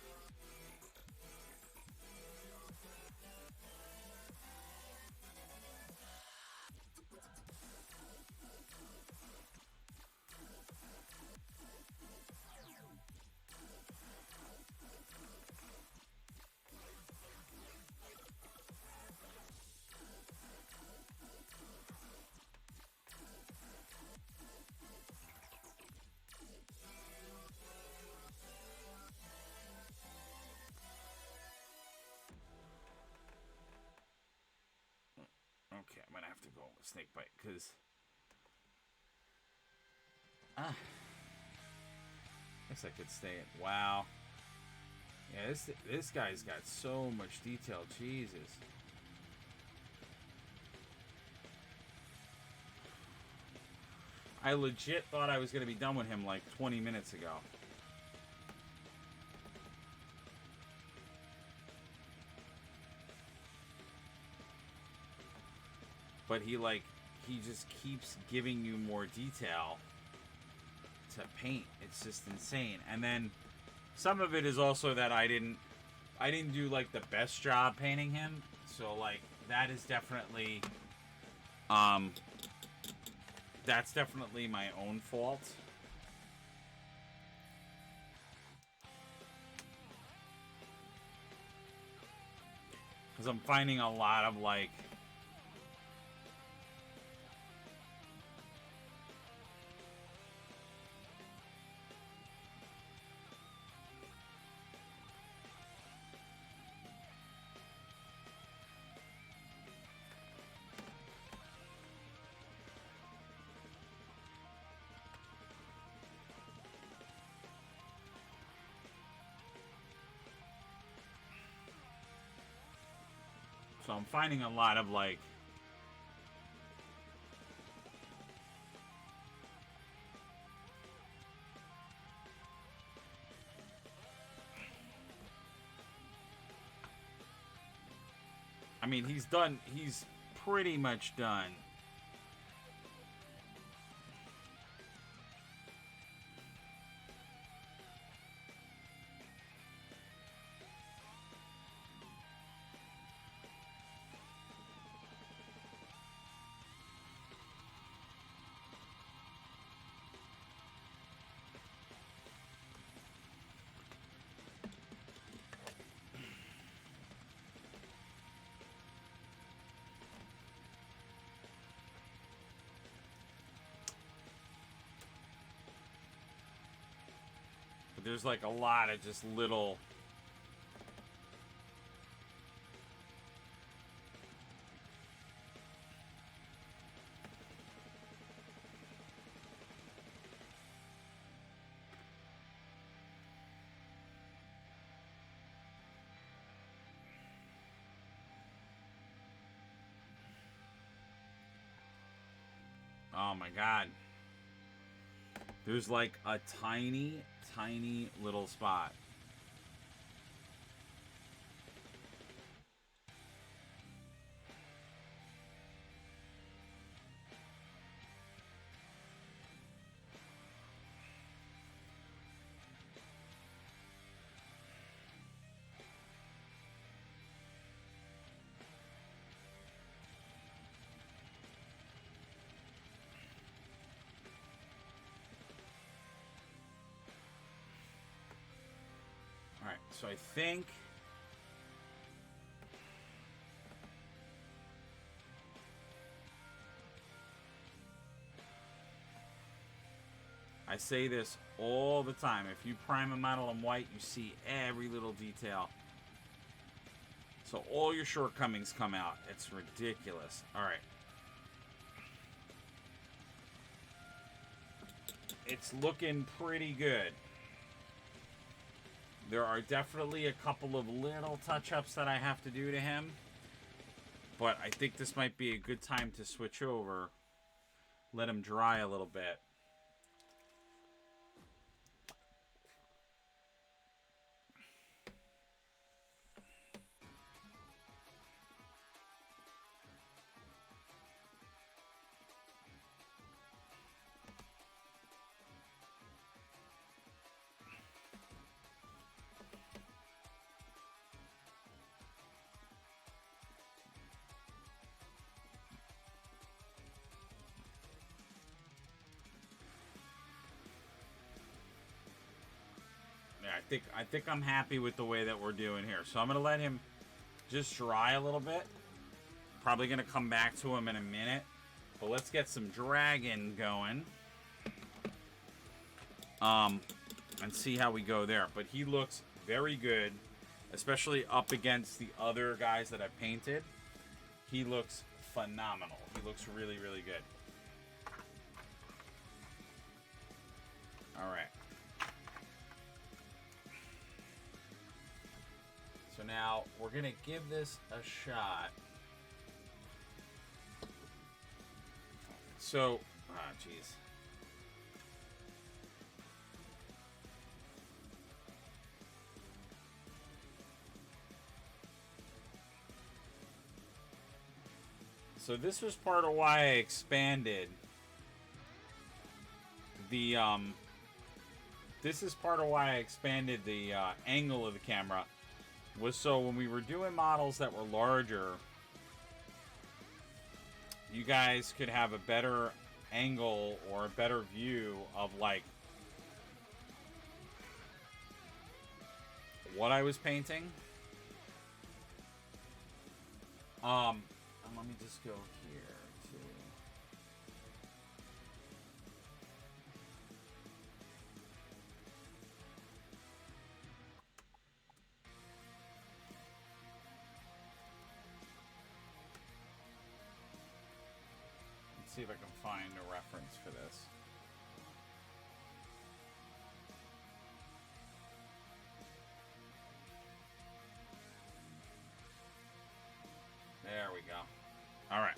Okay, I'm gonna have to go with snake bite because guess I could stay it. Wow. Yeah, this guy's got so much detail. Jesus. I legit thought I was gonna be done with him like 20 minutes ago. But he just keeps giving you more detail to paint. It's just insane. And then some of it is also that I didn't do like the best job painting him. So like that is definitely that's definitely my own fault. Cuz I'm finding a lot of like So I'm finding a lot of like I mean, he's pretty much done. But there's like a lot of just little... Oh my god. There's like a tiny, tiny little spot. Alright, so I think... I say this all the time. If you prime a model in white, you see every little detail. So all your shortcomings come out. It's ridiculous. Alright. It's looking pretty good. There are definitely a couple of little touch-ups that I have to do to him. But I think this might be a good time to switch over. Let him dry a little bit. I think I'm happy with the way that we're doing here. So I'm going to let him just dry a little bit. Probably going to come back to him in a minute. But let's get some dragon going. And see how we go there. But he looks very good. Especially up against the other guys that I've painted. He looks phenomenal. He looks really, really good. Alright. So now we're going to give this a shot. So, jeez. So this was part of why I expanded the, this is part of why I expanded the angle of the camera. Was so when we were doing models that were larger, you guys could have a better angle or a better view of like what I was painting. And let me just go here to... Let's see if I can find a reference for this. There we go. All right.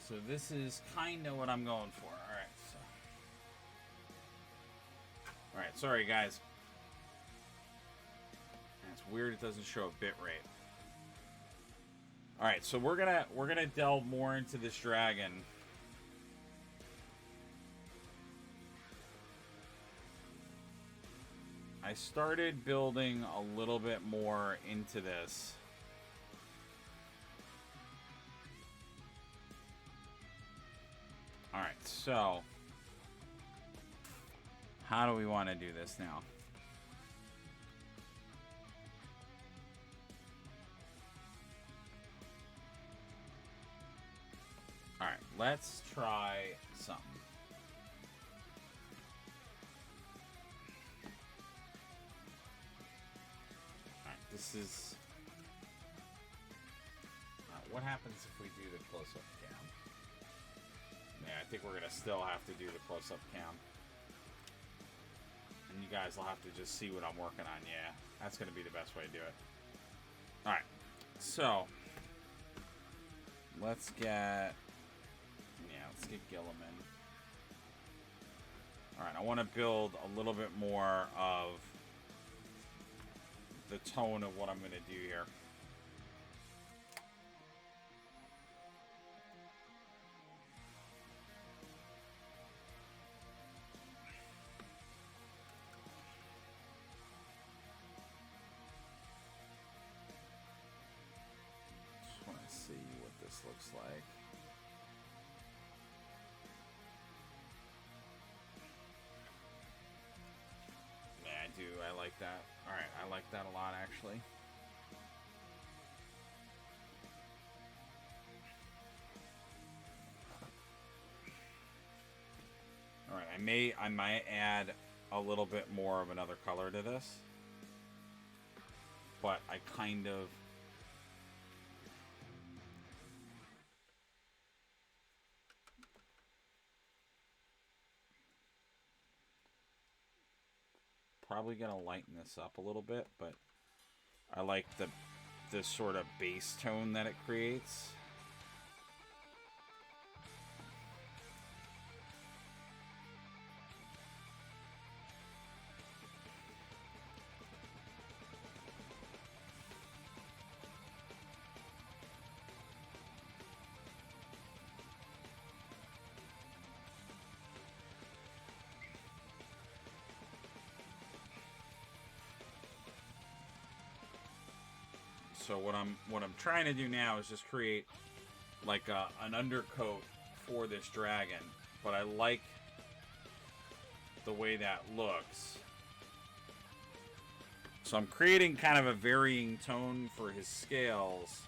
So this is kind of what I'm going for. All right. So. All right. Sorry, guys. It's weird. It doesn't show a bit rate. All right. So we're gonna delve more into this dragon. I started building a little bit more into this. Alright, so how do we want to do this now? Alright, let's try something. this is... what happens if we do the close-up cam? Yeah, I think we're going to still have to do the close-up cam. And you guys will have to just see what I'm working on. Yeah, that's going to be the best way to do it. Alright, so... let's get Gilliman. Alright, I want to build a little bit more of the tone of what I'm going to do here. Just want to see what this looks like. I like that. Alright, I like that a lot, actually. Alright, I might add a little bit more of another color to this. But I kind of... probably gonna lighten this up a little bit, but I like the sort of bass tone that it creates. So what I'm trying to do now is just create like an undercoat for this dragon, but I like the way that looks. So I'm creating kind of a varying tone for his scales.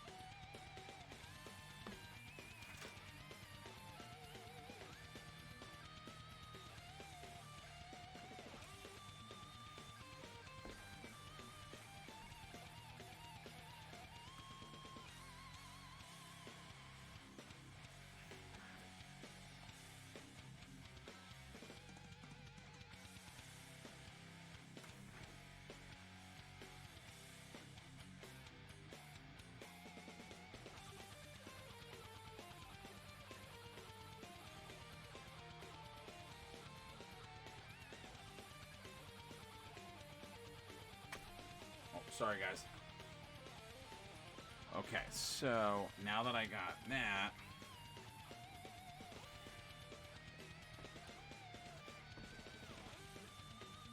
Sorry, guys. Okay, so now that I got that,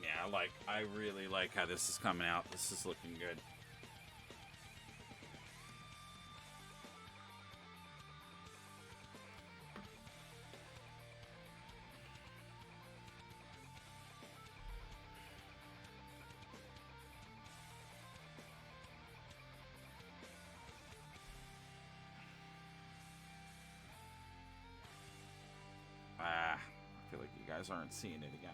yeah, I really like how this is coming out. This is looking good. I feel like you guys aren't seeing it again.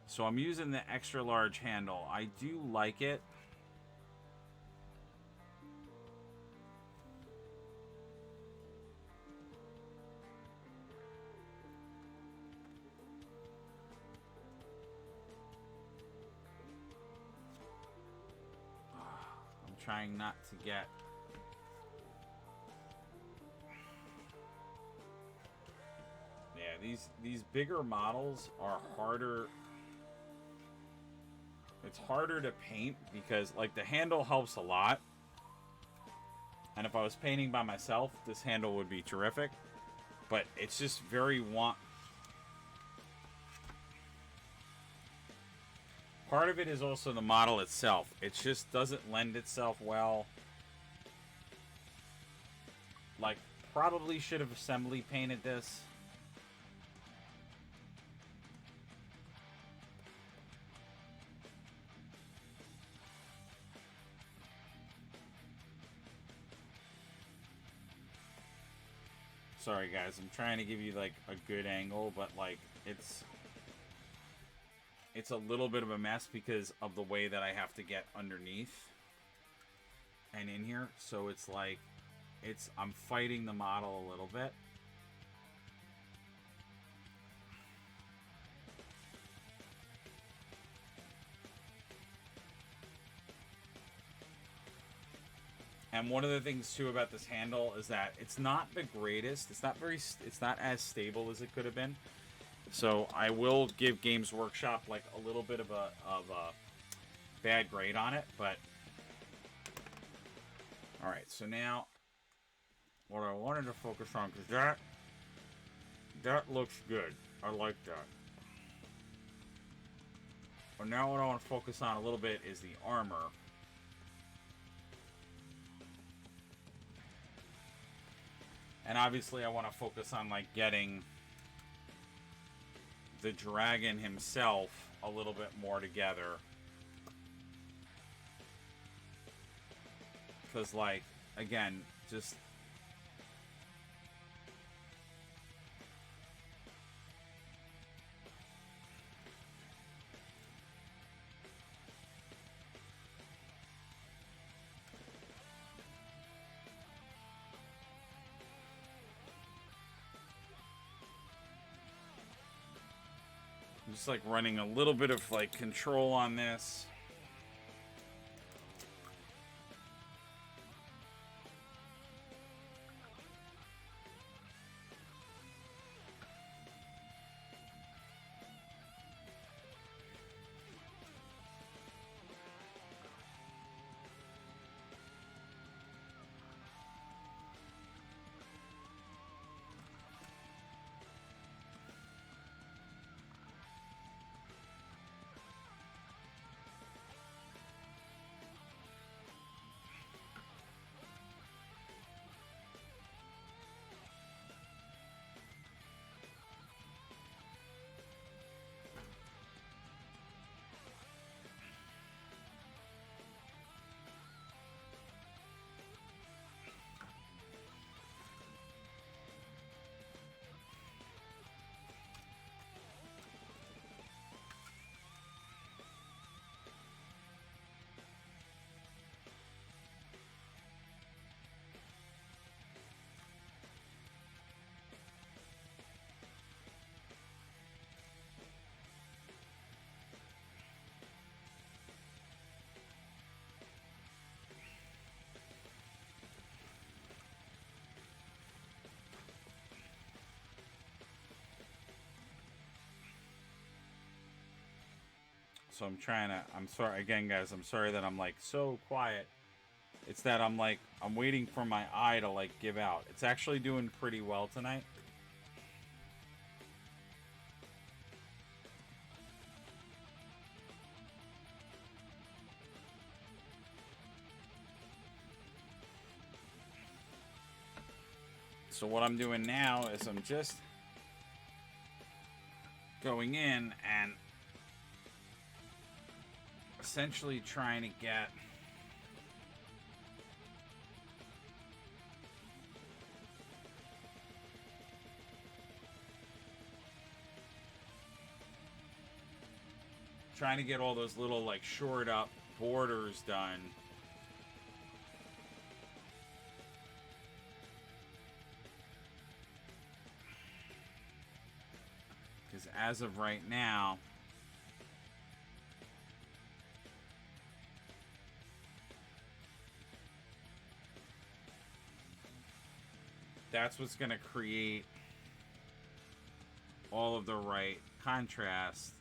So I'm using the extra large handle. I do like it. I'm trying not to get... yeah, these bigger models are harder. It's harder to paint because, like, the handle helps a lot. And if I was painting by myself, this handle would be terrific. But it's just very part of it is also the model itself. It just doesn't lend itself well. Like, probably should have assembly painted this. Sorry guys, I'm trying to give you like a good angle, but like it's it's a little bit of a mess because of the way that I have to get underneath and in here. So it's like, I'm fighting the model a little bit. And one of the things too about this handle is that it's not the greatest. It's not as stable as it could have been. So I will give Games Workshop like a little bit of a bad grade on it, but all right. So now, what I wanted to focus on, because that looks good. I like that. But now what I want to focus on a little bit is the armor. And obviously I want to focus on like getting the dragon himself a little bit more together. Because like, again, just... just like running a little bit of like control on this. So I'm sorry again, guys. I'm sorry that I'm like so quiet. It's that I'm waiting for my eye to like give out. It's actually doing pretty well tonight. So what I'm doing now is I'm just going in and essentially trying to get all those little like shored up borders done. Because as of right now, that's what's going to create all of the right contrast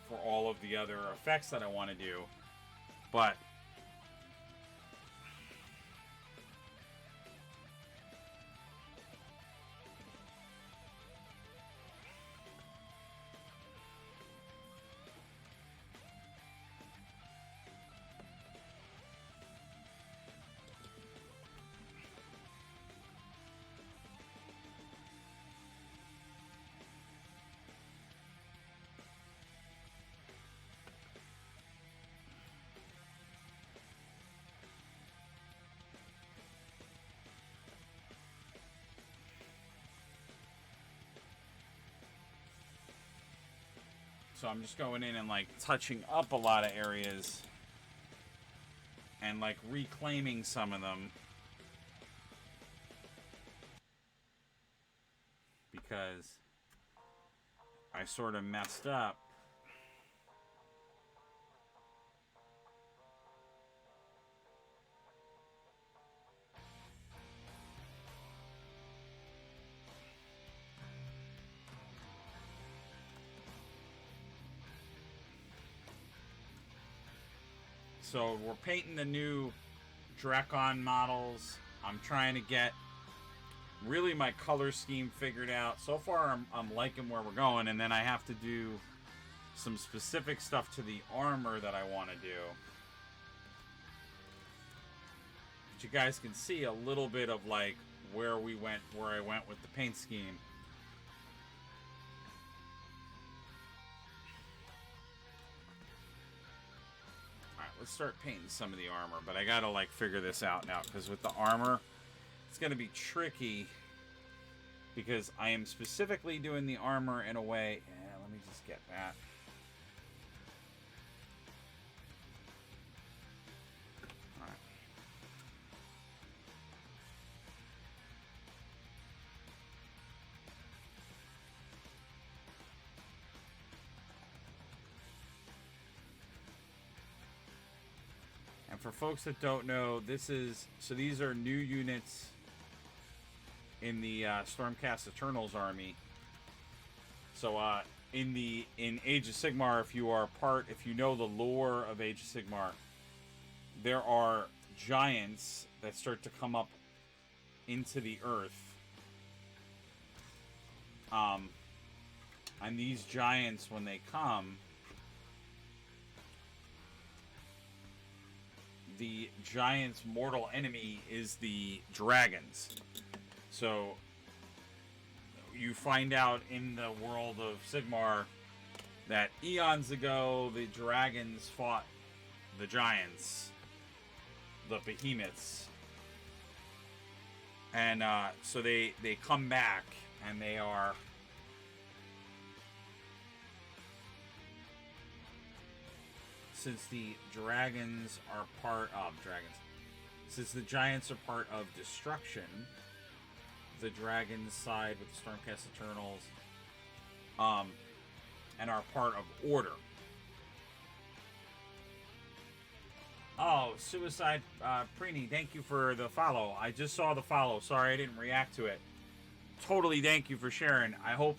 for all of the other effects that I want to do. But So I'm just going in and like touching up a lot of areas and like reclaiming some of them because I sort of messed up. So we're painting the new Drakon models. I'm trying to get really my color scheme figured out. So far, I'm liking where we're going, and then I have to do some specific stuff to the armor that I want to do. But you guys can see a little bit of like where I went with the paint scheme. Let's start painting some of the armor, but I gotta like figure this out now because with the armor it's gonna be tricky because I am specifically doing the armor in a way. Yeah, let me just get that. All right. And for folks that don't know, these are new units in the Stormcast Eternals army. So in Age of Sigmar, if you know the lore of Age of Sigmar, there are giants that start to come up into the earth. And these giants, when they come, the giant's mortal enemy is the dragons. So you find out in the world of Sigmar that eons ago the dragons fought the giants, the behemoths, and so they come back, and they are since the dragons are part of since the giants are part of destruction, the dragons side with the Stormcast Eternals, and are part of order. Oh, Suicide Preeny, thank you for the follow. I just saw the follow. Sorry I didn't react to it. Totally, thank you for sharing. I hope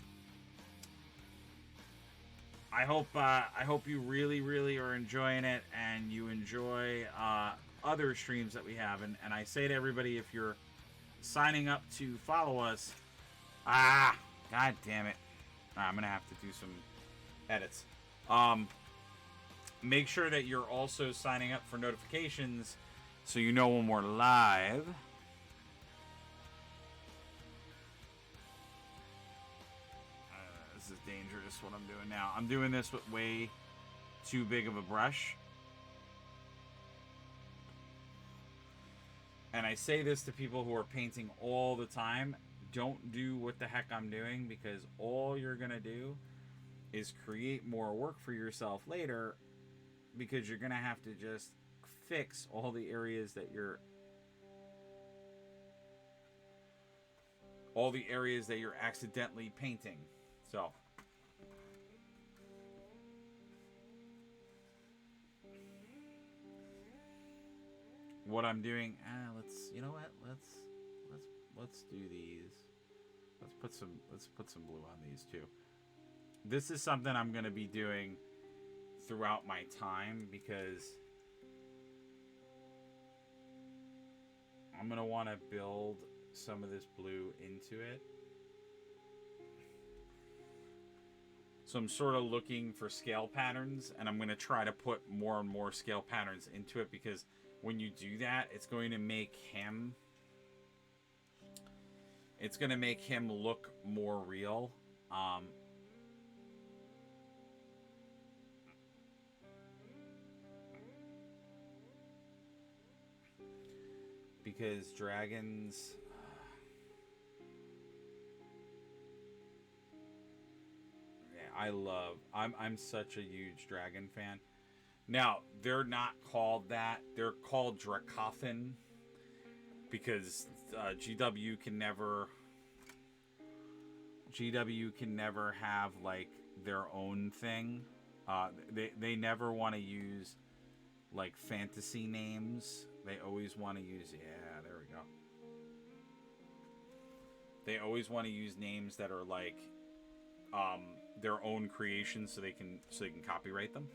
you really, really are enjoying it, and you enjoy other streams that we have. And I say to everybody, if you're signing up to follow us, god damn it, I'm gonna have to do some edits. Make sure that you're also signing up for notifications so you know when we're live. This is dangerous what I'm doing now. I'm doing this with way too big of a brush. And I say this to people who are painting all the time. Don't do what the heck I'm doing, because all you're going to do is create more work for yourself later, because you're going to have to just fix all the areas that you're accidentally painting. So what I'm doing, let's do these. Let's put some blue on these too. This is something I'm going to be doing throughout my time, because I'm going to want to build some of this blue into it. So I'm sort of looking for scale patterns, and I'm going to try to put more and more scale patterns into it, because when you do that, it's going to make him look more real. Because dragons, yeah, I'm such a huge dragon fan. Now, they're not called that. They're called Dracothan because GW can never have like their own thing. They never want to use like fantasy names. They always want to use there we go. They always want to use names that are like their own creations, so they can copyright them.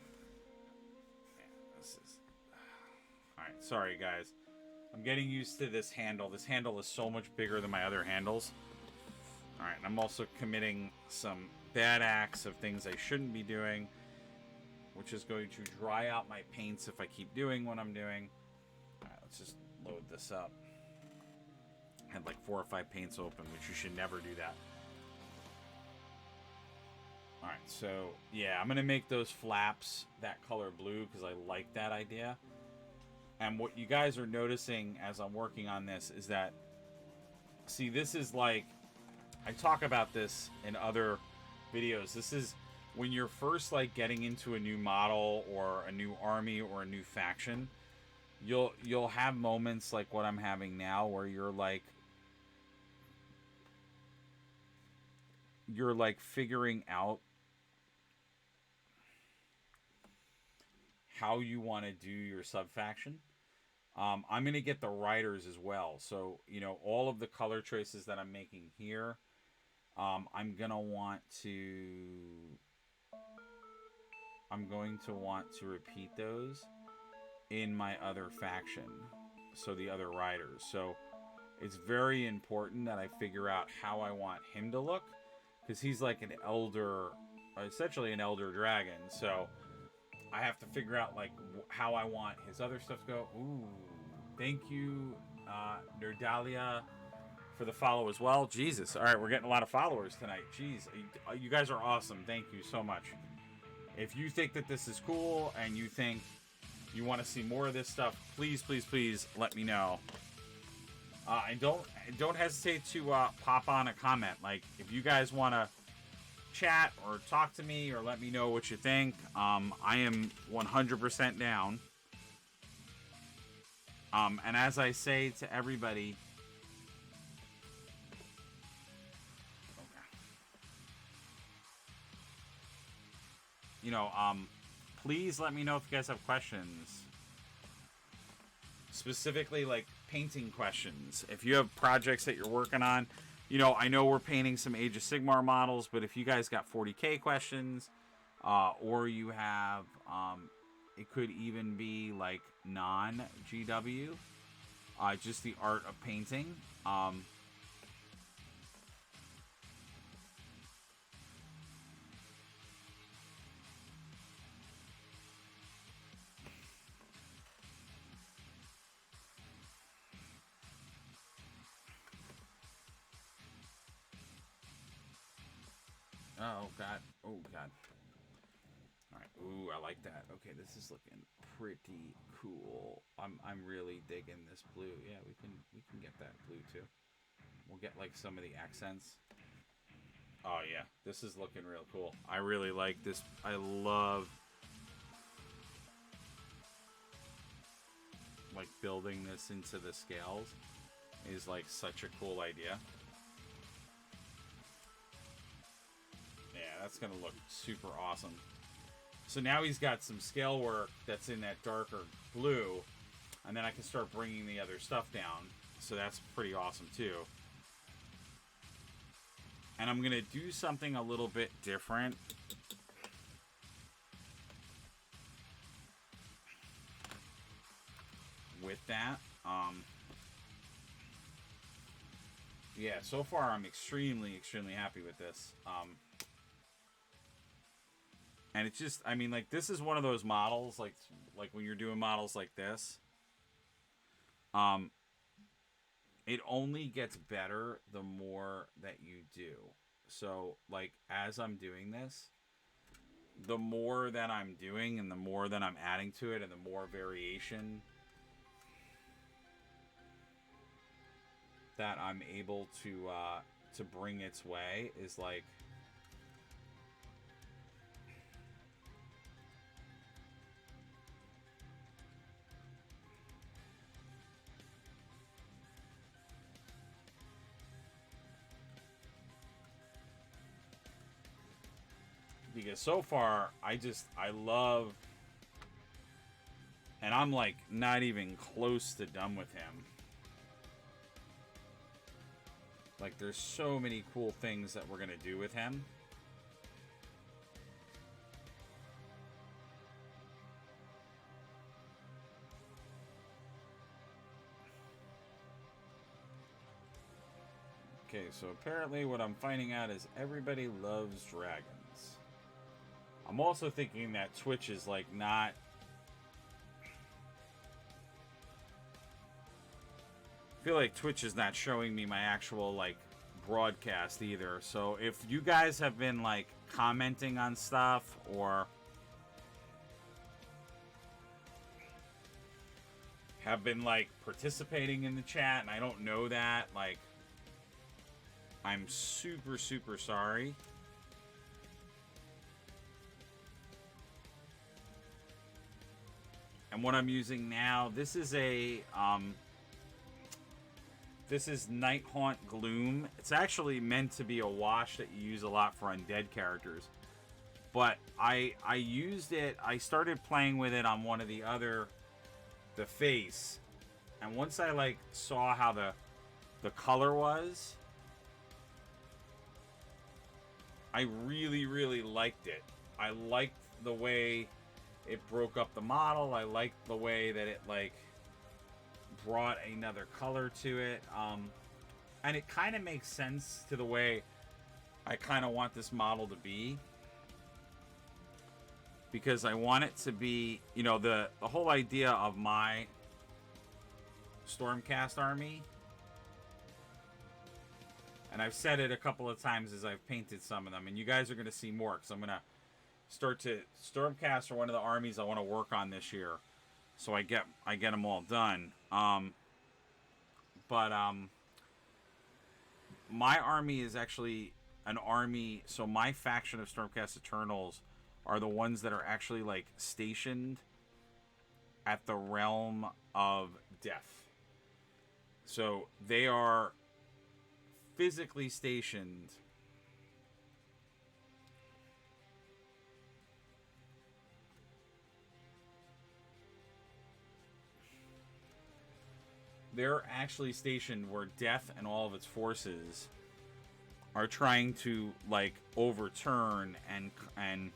All right. Sorry, guys. I'm getting used to this handle. This handle is so much bigger than my other handles. All right, and I'm also committing some bad acts of things I shouldn't be doing, which is going to dry out my paints if I keep doing what I'm doing. All right, let's just load this up. I had like 4 or 5 paints open, which you should never do that. All right, so yeah, I'm gonna make those flaps that color blue because I like that idea. And what you guys are noticing as I'm working on this is that, see, this is like, I talk about this in other videos. This is when you're first like getting into a new model or a new army or a new faction. You'll have moments like what I'm having now where you're like figuring out how you want to do your sub-faction. I'm going to get the riders as well. So, you know, all of the color choices that I'm making here, I'm going to want to repeat those in my other faction. So the other riders. So it's very important that I figure out how I want him to look, because he's like an elder, essentially an elder dragon. So I have to figure out like how I want his other stuff to go. Ooh, thank you, Nerdalia, for the follow as well. Jesus, all right, we're getting a lot of followers tonight. Jeez, you guys are awesome. Thank you so much. If you think that this is cool and you think you want to see more of this stuff, please, please, please let me know. And don't hesitate to pop on a comment. Like if you guys want to chat or talk to me or let me know what you think, I am 100% down. And as I say to everybody, you know, please let me know if you guys have questions, specifically like painting questions. If you have projects that you're working on, you know, I know we're painting some Age of Sigmar models, but if you guys got 40K questions, or you have, it could even be like non-GW, just the art of painting. Oh god. Oh god. Alright. Ooh, I like that. Okay, this is looking pretty cool. I'm really digging this blue. Yeah, we can get that blue too. We'll get like some of the accents. Oh yeah, this is looking real cool. I really like this. I love like building this into the scales is like such a cool idea. Yeah, that's gonna look super awesome. So now he's got some scale work that's in that darker blue, and then I can start bringing the other stuff down. So that's pretty awesome too. And I'm gonna do something a little bit different. With that, yeah, so far I'm extremely happy with this. And it's just, I mean, like, this is one of those models, like when you're doing models like this, it only gets better the more that you do. So, like, as I'm doing this, the more that I'm doing and the more that I'm adding to it and the more variation that I'm able to bring its way is like, Because so far, I love... And I'm, like, not even close to done with him. Like, there's so many cool things that we're going to do with him. Okay, so apparently what I'm finding out is everybody loves dragons. I'm also thinking that Twitch is, like, not... I feel like Twitch is not showing me my actual, like, broadcast either. So if you guys have been, like, commenting on stuff or have been, like, participating in the chat and I don't know that, like, I'm super, super sorry. And what I'm using now, this is a, this is Night Haunt Gloom. It's actually meant to be a wash that you use a lot for undead characters. But I used it, I started playing with it on one of the other, the face. And once I, like, saw how the color was, I really, really liked it. I liked the way it broke up the model. I liked the way that it, like, brought another color to it. And it kind of makes sense to the way I kind of want this model to be. Because I want it to be, you know, the whole idea of my Stormcast army. And I've said it a couple of times as I've painted some of them. And you guys are going to see more. Because I'm going to start to... Stormcast are one of the armies I want to work on this year. So I get them all done. My army is actually an army... So my faction of Stormcast Eternals are the ones that are actually, like, stationed at the realm of death. So they are physically stationed they're actually stationed where death and all of its forces are trying to, like, overturn and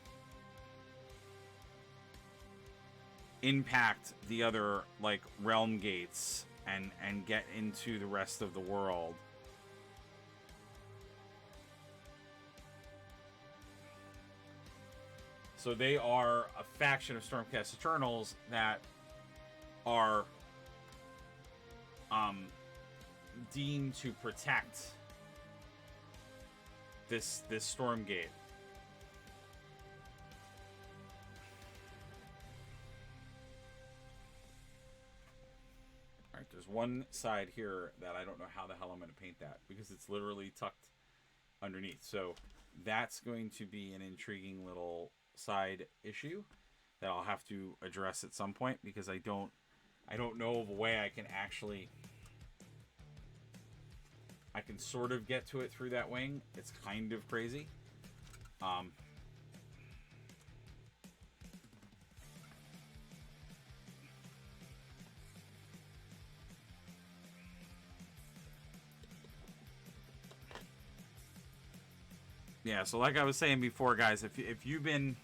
impact the other, like, realm gates and get into the rest of the world. So they are a faction of Stormcast Eternals that are deemed to protect this storm gate. Alright, there's one side here that I don't know how the hell I'm going to paint that because it's literally tucked underneath. So that's going to be an intriguing little side issue that I'll have to address at some point because I don't know of a way I can actually... I can sort of get to it through that wing. It's kind of crazy. Yeah, so like I was saying before, guys, if you've been...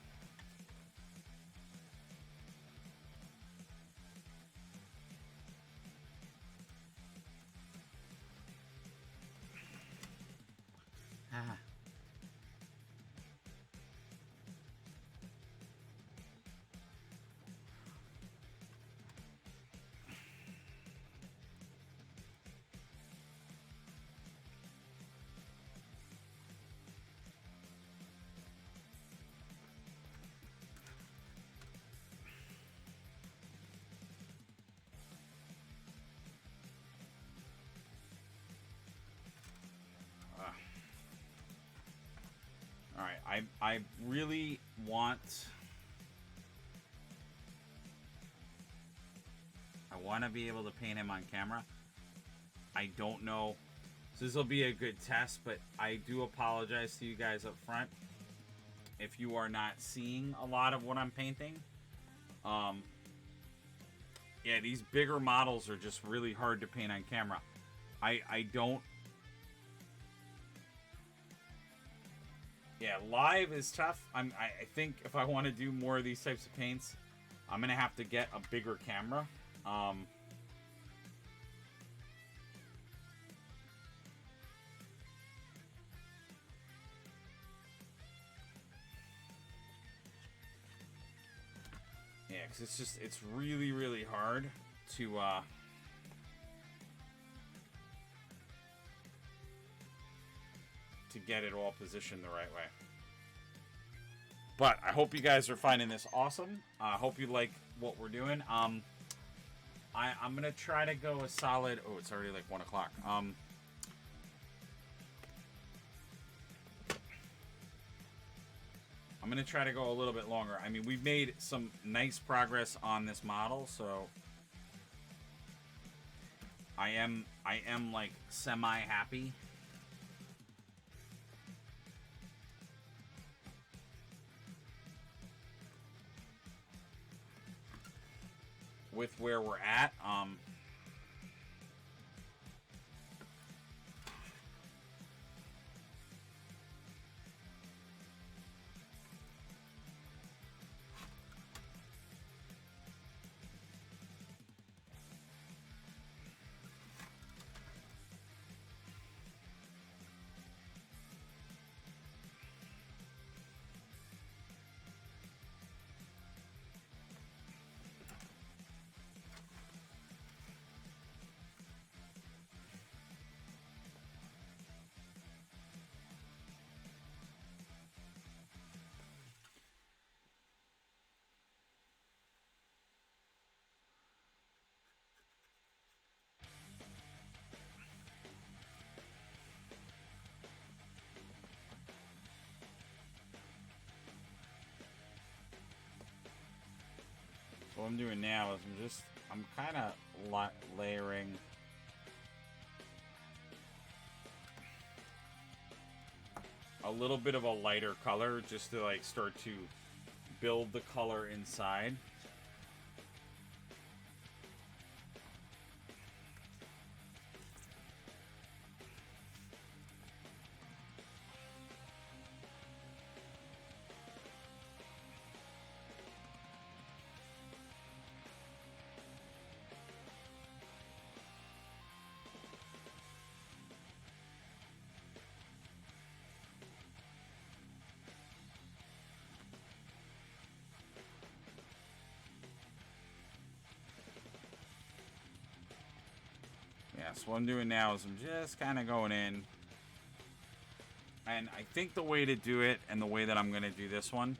Alright, I really want... I want to be able to paint him on camera. I don't know. So this will be a good test, but I do apologize to you guys up front. if you are not seeing a lot of what I'm painting. Yeah, these bigger models are just really hard to paint on camera. I don't... Yeah, live is tough. I think if I want to do more of these types of paints, I'm going to have to get a bigger camera. Yeah, because it's really, really hard to get it all positioned the right way. But I hope you guys are finding this awesome. I hope you like what we're doing. I'm going to try to go a solid... Oh, it's already like 1 o'clock. I'm going to try to go a little bit longer. I mean, we've made some nice progress on this model, so I am like semi-happy. With where we're at. What I'm doing now is I'm kind of layering a little bit of a lighter color just to like start to build the color inside. Yeah, so what I'm doing now is I'm just kind of going in. And I think the way to do it, and the way that I'm going to do this one,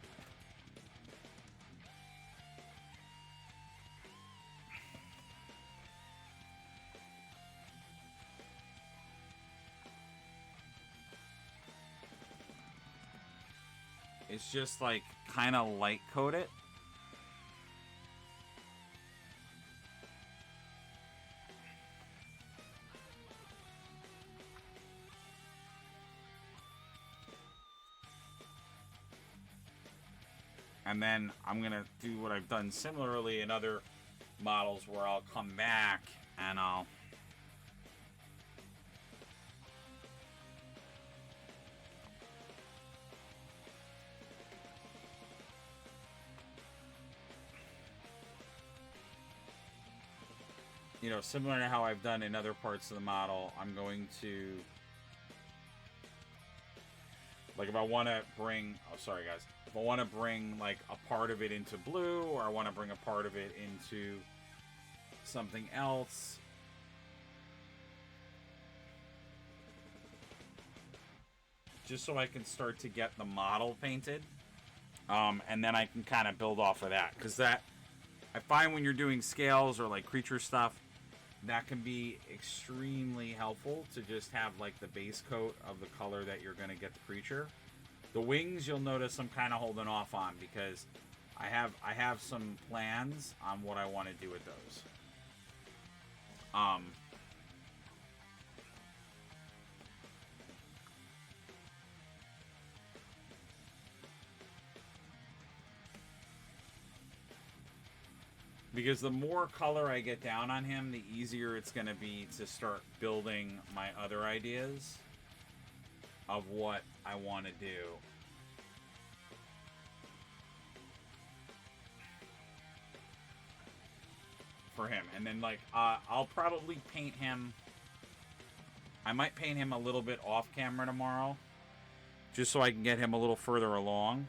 is just like kind of light coat it. And then I'm going to do what I've done similarly in other models where I'll come back and I'll... You know, similar to how I've done in other parts of the model, I'm going to... Like if I want to bring... Oh, sorry guys. If I want to bring like a part of it into blue, or I want to bring a part of it into something else, just so I can start to get the model painted, and then I can kind of build off of that, because that, I find when you're doing scales or like creature stuff, that can be extremely helpful to just have like the base coat of the color that you're going to get the creature. The wings, you'll notice I'm kind of holding off on because I have some plans on what I want to do with those. Because the more color I get down on him, the easier it's going to be to start building my other ideas of what I want to do. For him. And then, like, I'll probably paint him. I might paint him a little bit off camera tomorrow, just so I can get him a little further along.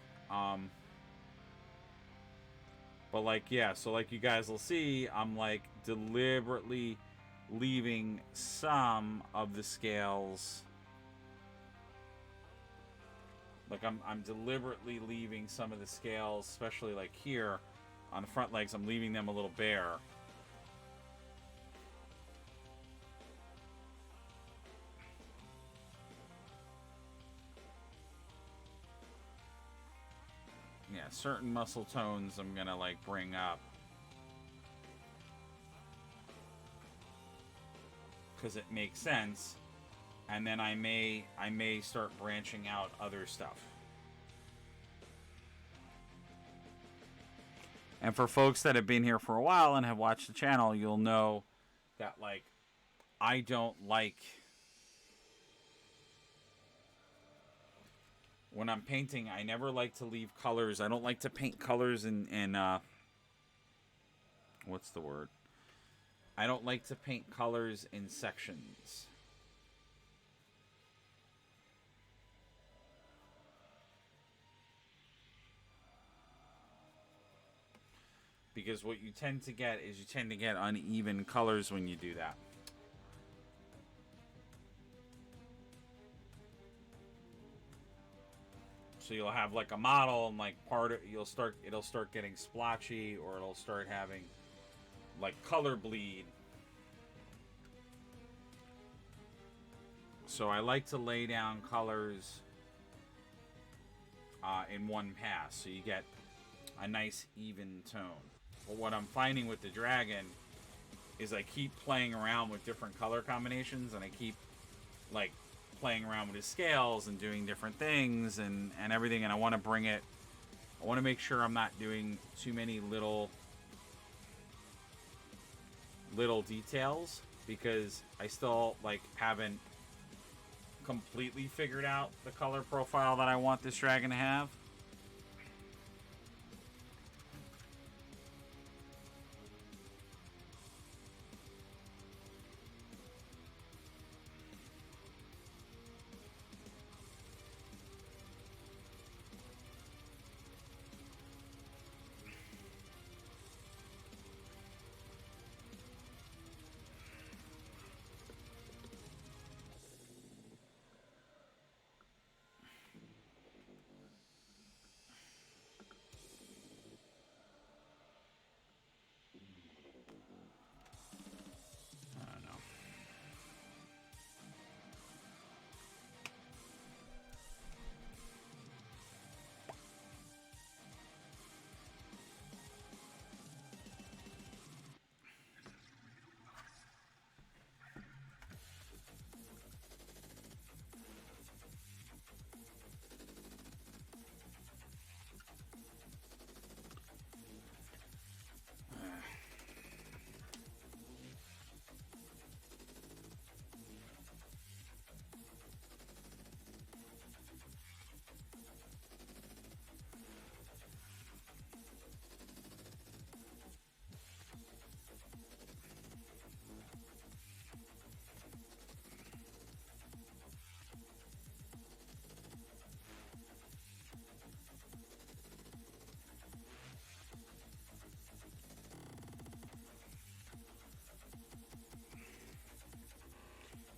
But, like, yeah, so like you guys will see, I'm, like, deliberately leaving some of the scales. Like, I'm deliberately leaving some of the scales, especially, like, here on the front legs, I'm leaving them a little bare. Yeah, certain muscle tones I'm gonna like bring up because it makes sense, and then I may start branching out other stuff. And for folks that have been here for a while and have watched the channel, you'll know that, like, I don't like when I'm painting, I never like to leave colors. I don't like to paint colors in what's the word? I don't like to paint colors in sections. Because what you tend to get is you tend to get uneven colors when you do that. So you'll have like a model and like it'll start getting splotchy, or it'll start having like color bleed. So I like to lay down colors in one pass, so you get a nice even tone. But what I'm finding with the dragon is I keep playing around with different color combinations, and I keep like playing around with his scales and doing different things and everything, and I want to make sure I'm not doing too many little details, because I still like haven't completely figured out the color profile that I want this dragon to have.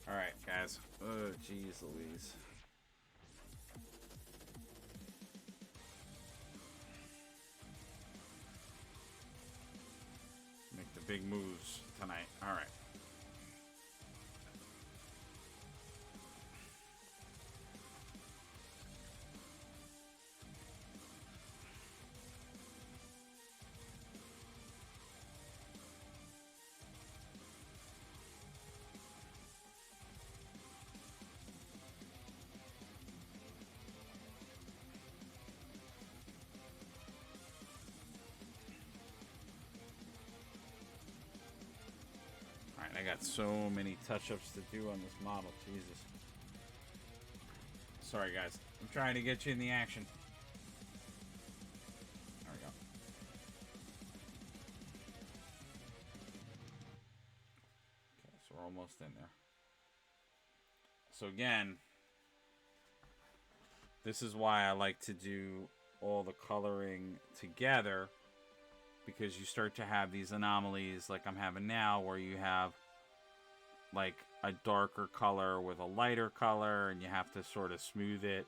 Alright, guys. Oh, jeez Louise. Make the big moves tonight. Alright. I got so many touch-ups to do on this model. Jesus. Sorry, guys. I'm trying to get you in the action. There we go. Okay, so we're almost in there. So again, this is why I like to do all the coloring together, because you start to have these anomalies like I'm having now, where you have like a darker color with a lighter color, and you have to sort of smooth it,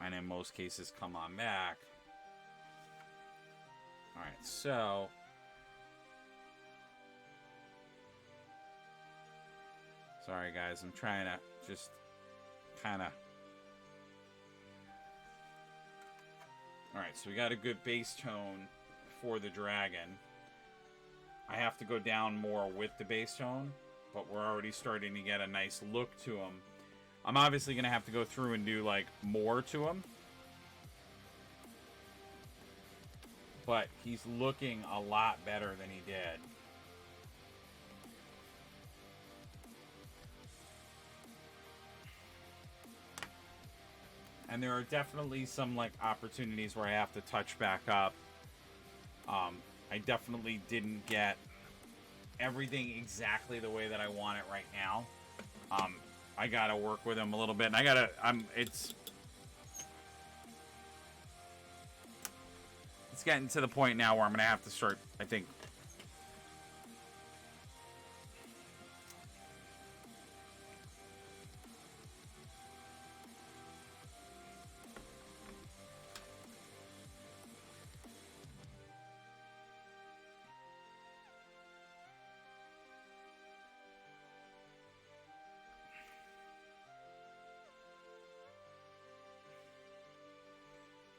and in most cases come on back. Alright, so sorry guys, I'm trying to just kind of... Alright, so we got a good base tone for the dragon. I have to go down more with the base tone, but we're already starting to get a nice look to him. I'm obviously going to have to go through and do, like, more to him. But he's looking a lot better than he did. And there are definitely some, like, opportunities where I have to touch back up. I definitely didn't get everything exactly the way that I want it right now. I gotta work with him a little bit, and it's getting to the point now where I'm gonna have to start, I think.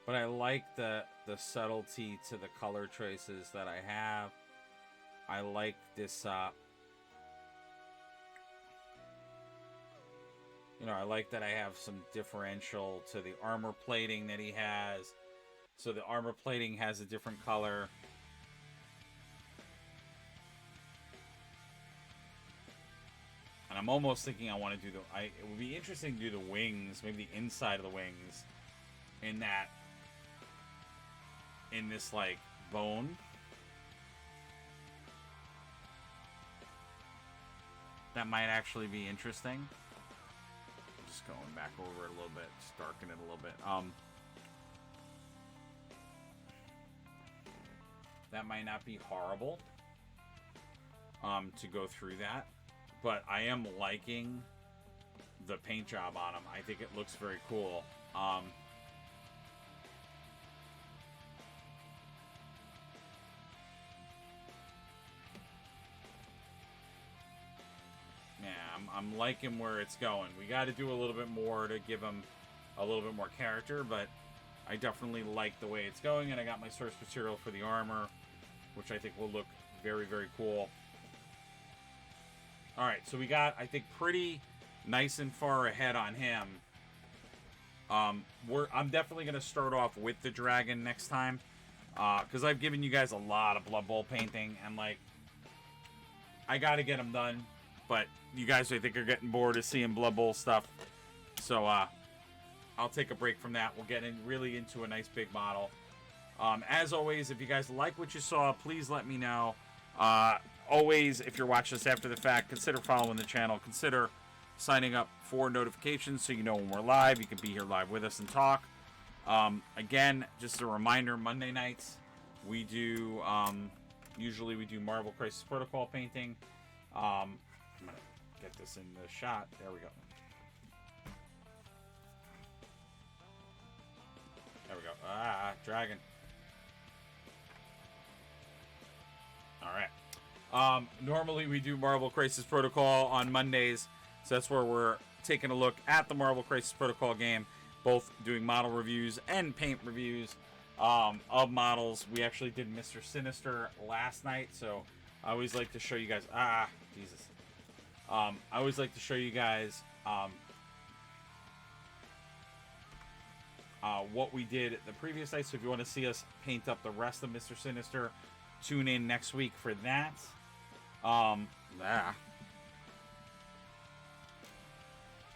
But I like the subtlety to the color choices that I have. I like this, you know, I like that I have some differential to the armor plating that he has. So the armor plating has a different color. And I'm almost thinking I want to do it would be interesting to do the wings, maybe the inside of the wings, in this, like, bone. That might actually be interesting. Just going back over it a little bit, just darken it a little bit. That might not be horrible to go through that, but I am liking the paint job on him. I think it looks very cool. I'm liking where it's going. We got to do a little bit more to give him a little bit more character, but I definitely like the way it's going, and I got my source material for the armor, which I think will look very, very cool. Alright, so we got, I think, pretty nice and far ahead on him. I'm definitely going to start off with the dragon next time, because I've given you guys a lot of Blood Bowl painting, and, like, I got to get them done. But you guys, I think, are getting bored of seeing Blood Bowl stuff. So, I'll take a break from that. We'll get really into a nice big model. As always, if you guys like what you saw, please let me know. Always, if you're watching this after the fact, consider following the channel. Consider signing up for notifications so you know when we're live. You can be here live with us and talk. Again, just a reminder, Monday nights, we do, usually we do Marvel Crisis Protocol painting. I'm going to get this in the shot. There we go. There we go. Ah, dragon. Alright. Normally we do Marvel Crisis Protocol on Mondays. So that's where we're taking a look at the Marvel Crisis Protocol game. Both doing model reviews and paint reviews of models. We actually did Mr. Sinister last night. So I always like to show you guys... Ah, Jesus. I always like to show you guys what we did the previous night. So if you want to see us paint up the rest of Mr. Sinister, tune in next week for that. Yeah.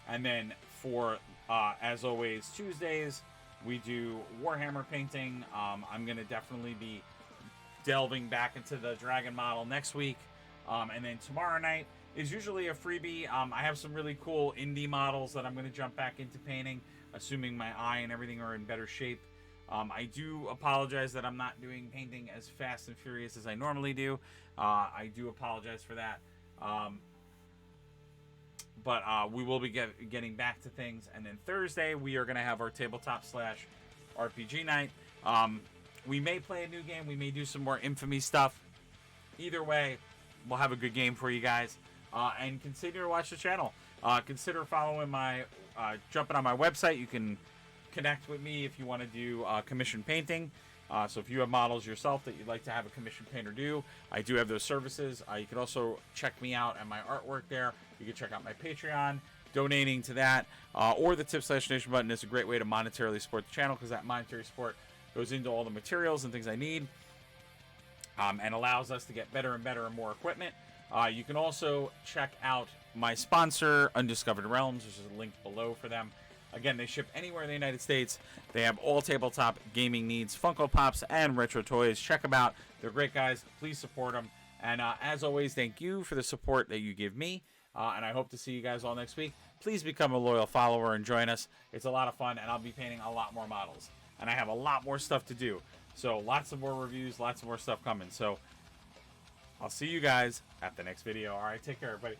And then for, as always, Tuesdays, we do Warhammer painting. I'm going to definitely be delving back into the dragon model next week. And then tomorrow night is usually a freebie. I have some really cool indie models that I'm going to jump back into painting, assuming my eye and everything are in better shape. I do apologize that I'm not doing painting as fast and furious as I normally do. I do apologize for that. But we will be getting back to things. And then Thursday, we are going to have our tabletop / RPG night. We may play a new game. We may do some more Infamy stuff. Either way, we'll have a good game for you guys. And continue to watch the channel. Consider following my, jumping on my website. You can connect with me if you want to do commission painting. So if you have models yourself that you'd like to have a commission painter do, I do have those services. You can also check me out and my artwork there. You can check out my Patreon. Donating to that or the tip/donation button is a great way to monetarily support the channel, because that monetary support goes into all the materials and things I need, and allows us to get better and better and more equipment. You can also check out my sponsor, Undiscovered Realms. There's a link below for them. Again, they ship anywhere in the United States. They have all tabletop gaming needs, Funko Pops, and retro toys. Check them out. They're great guys. Please support them. And as always, thank you for the support that you give me. And I hope to see you guys all next week. Please become a loyal follower and join us. It's a lot of fun, and I'll be painting a lot more models. And I have a lot more stuff to do. So lots of more reviews, lots of more stuff coming. So I'll see you guys at the next video. All right, take care, everybody.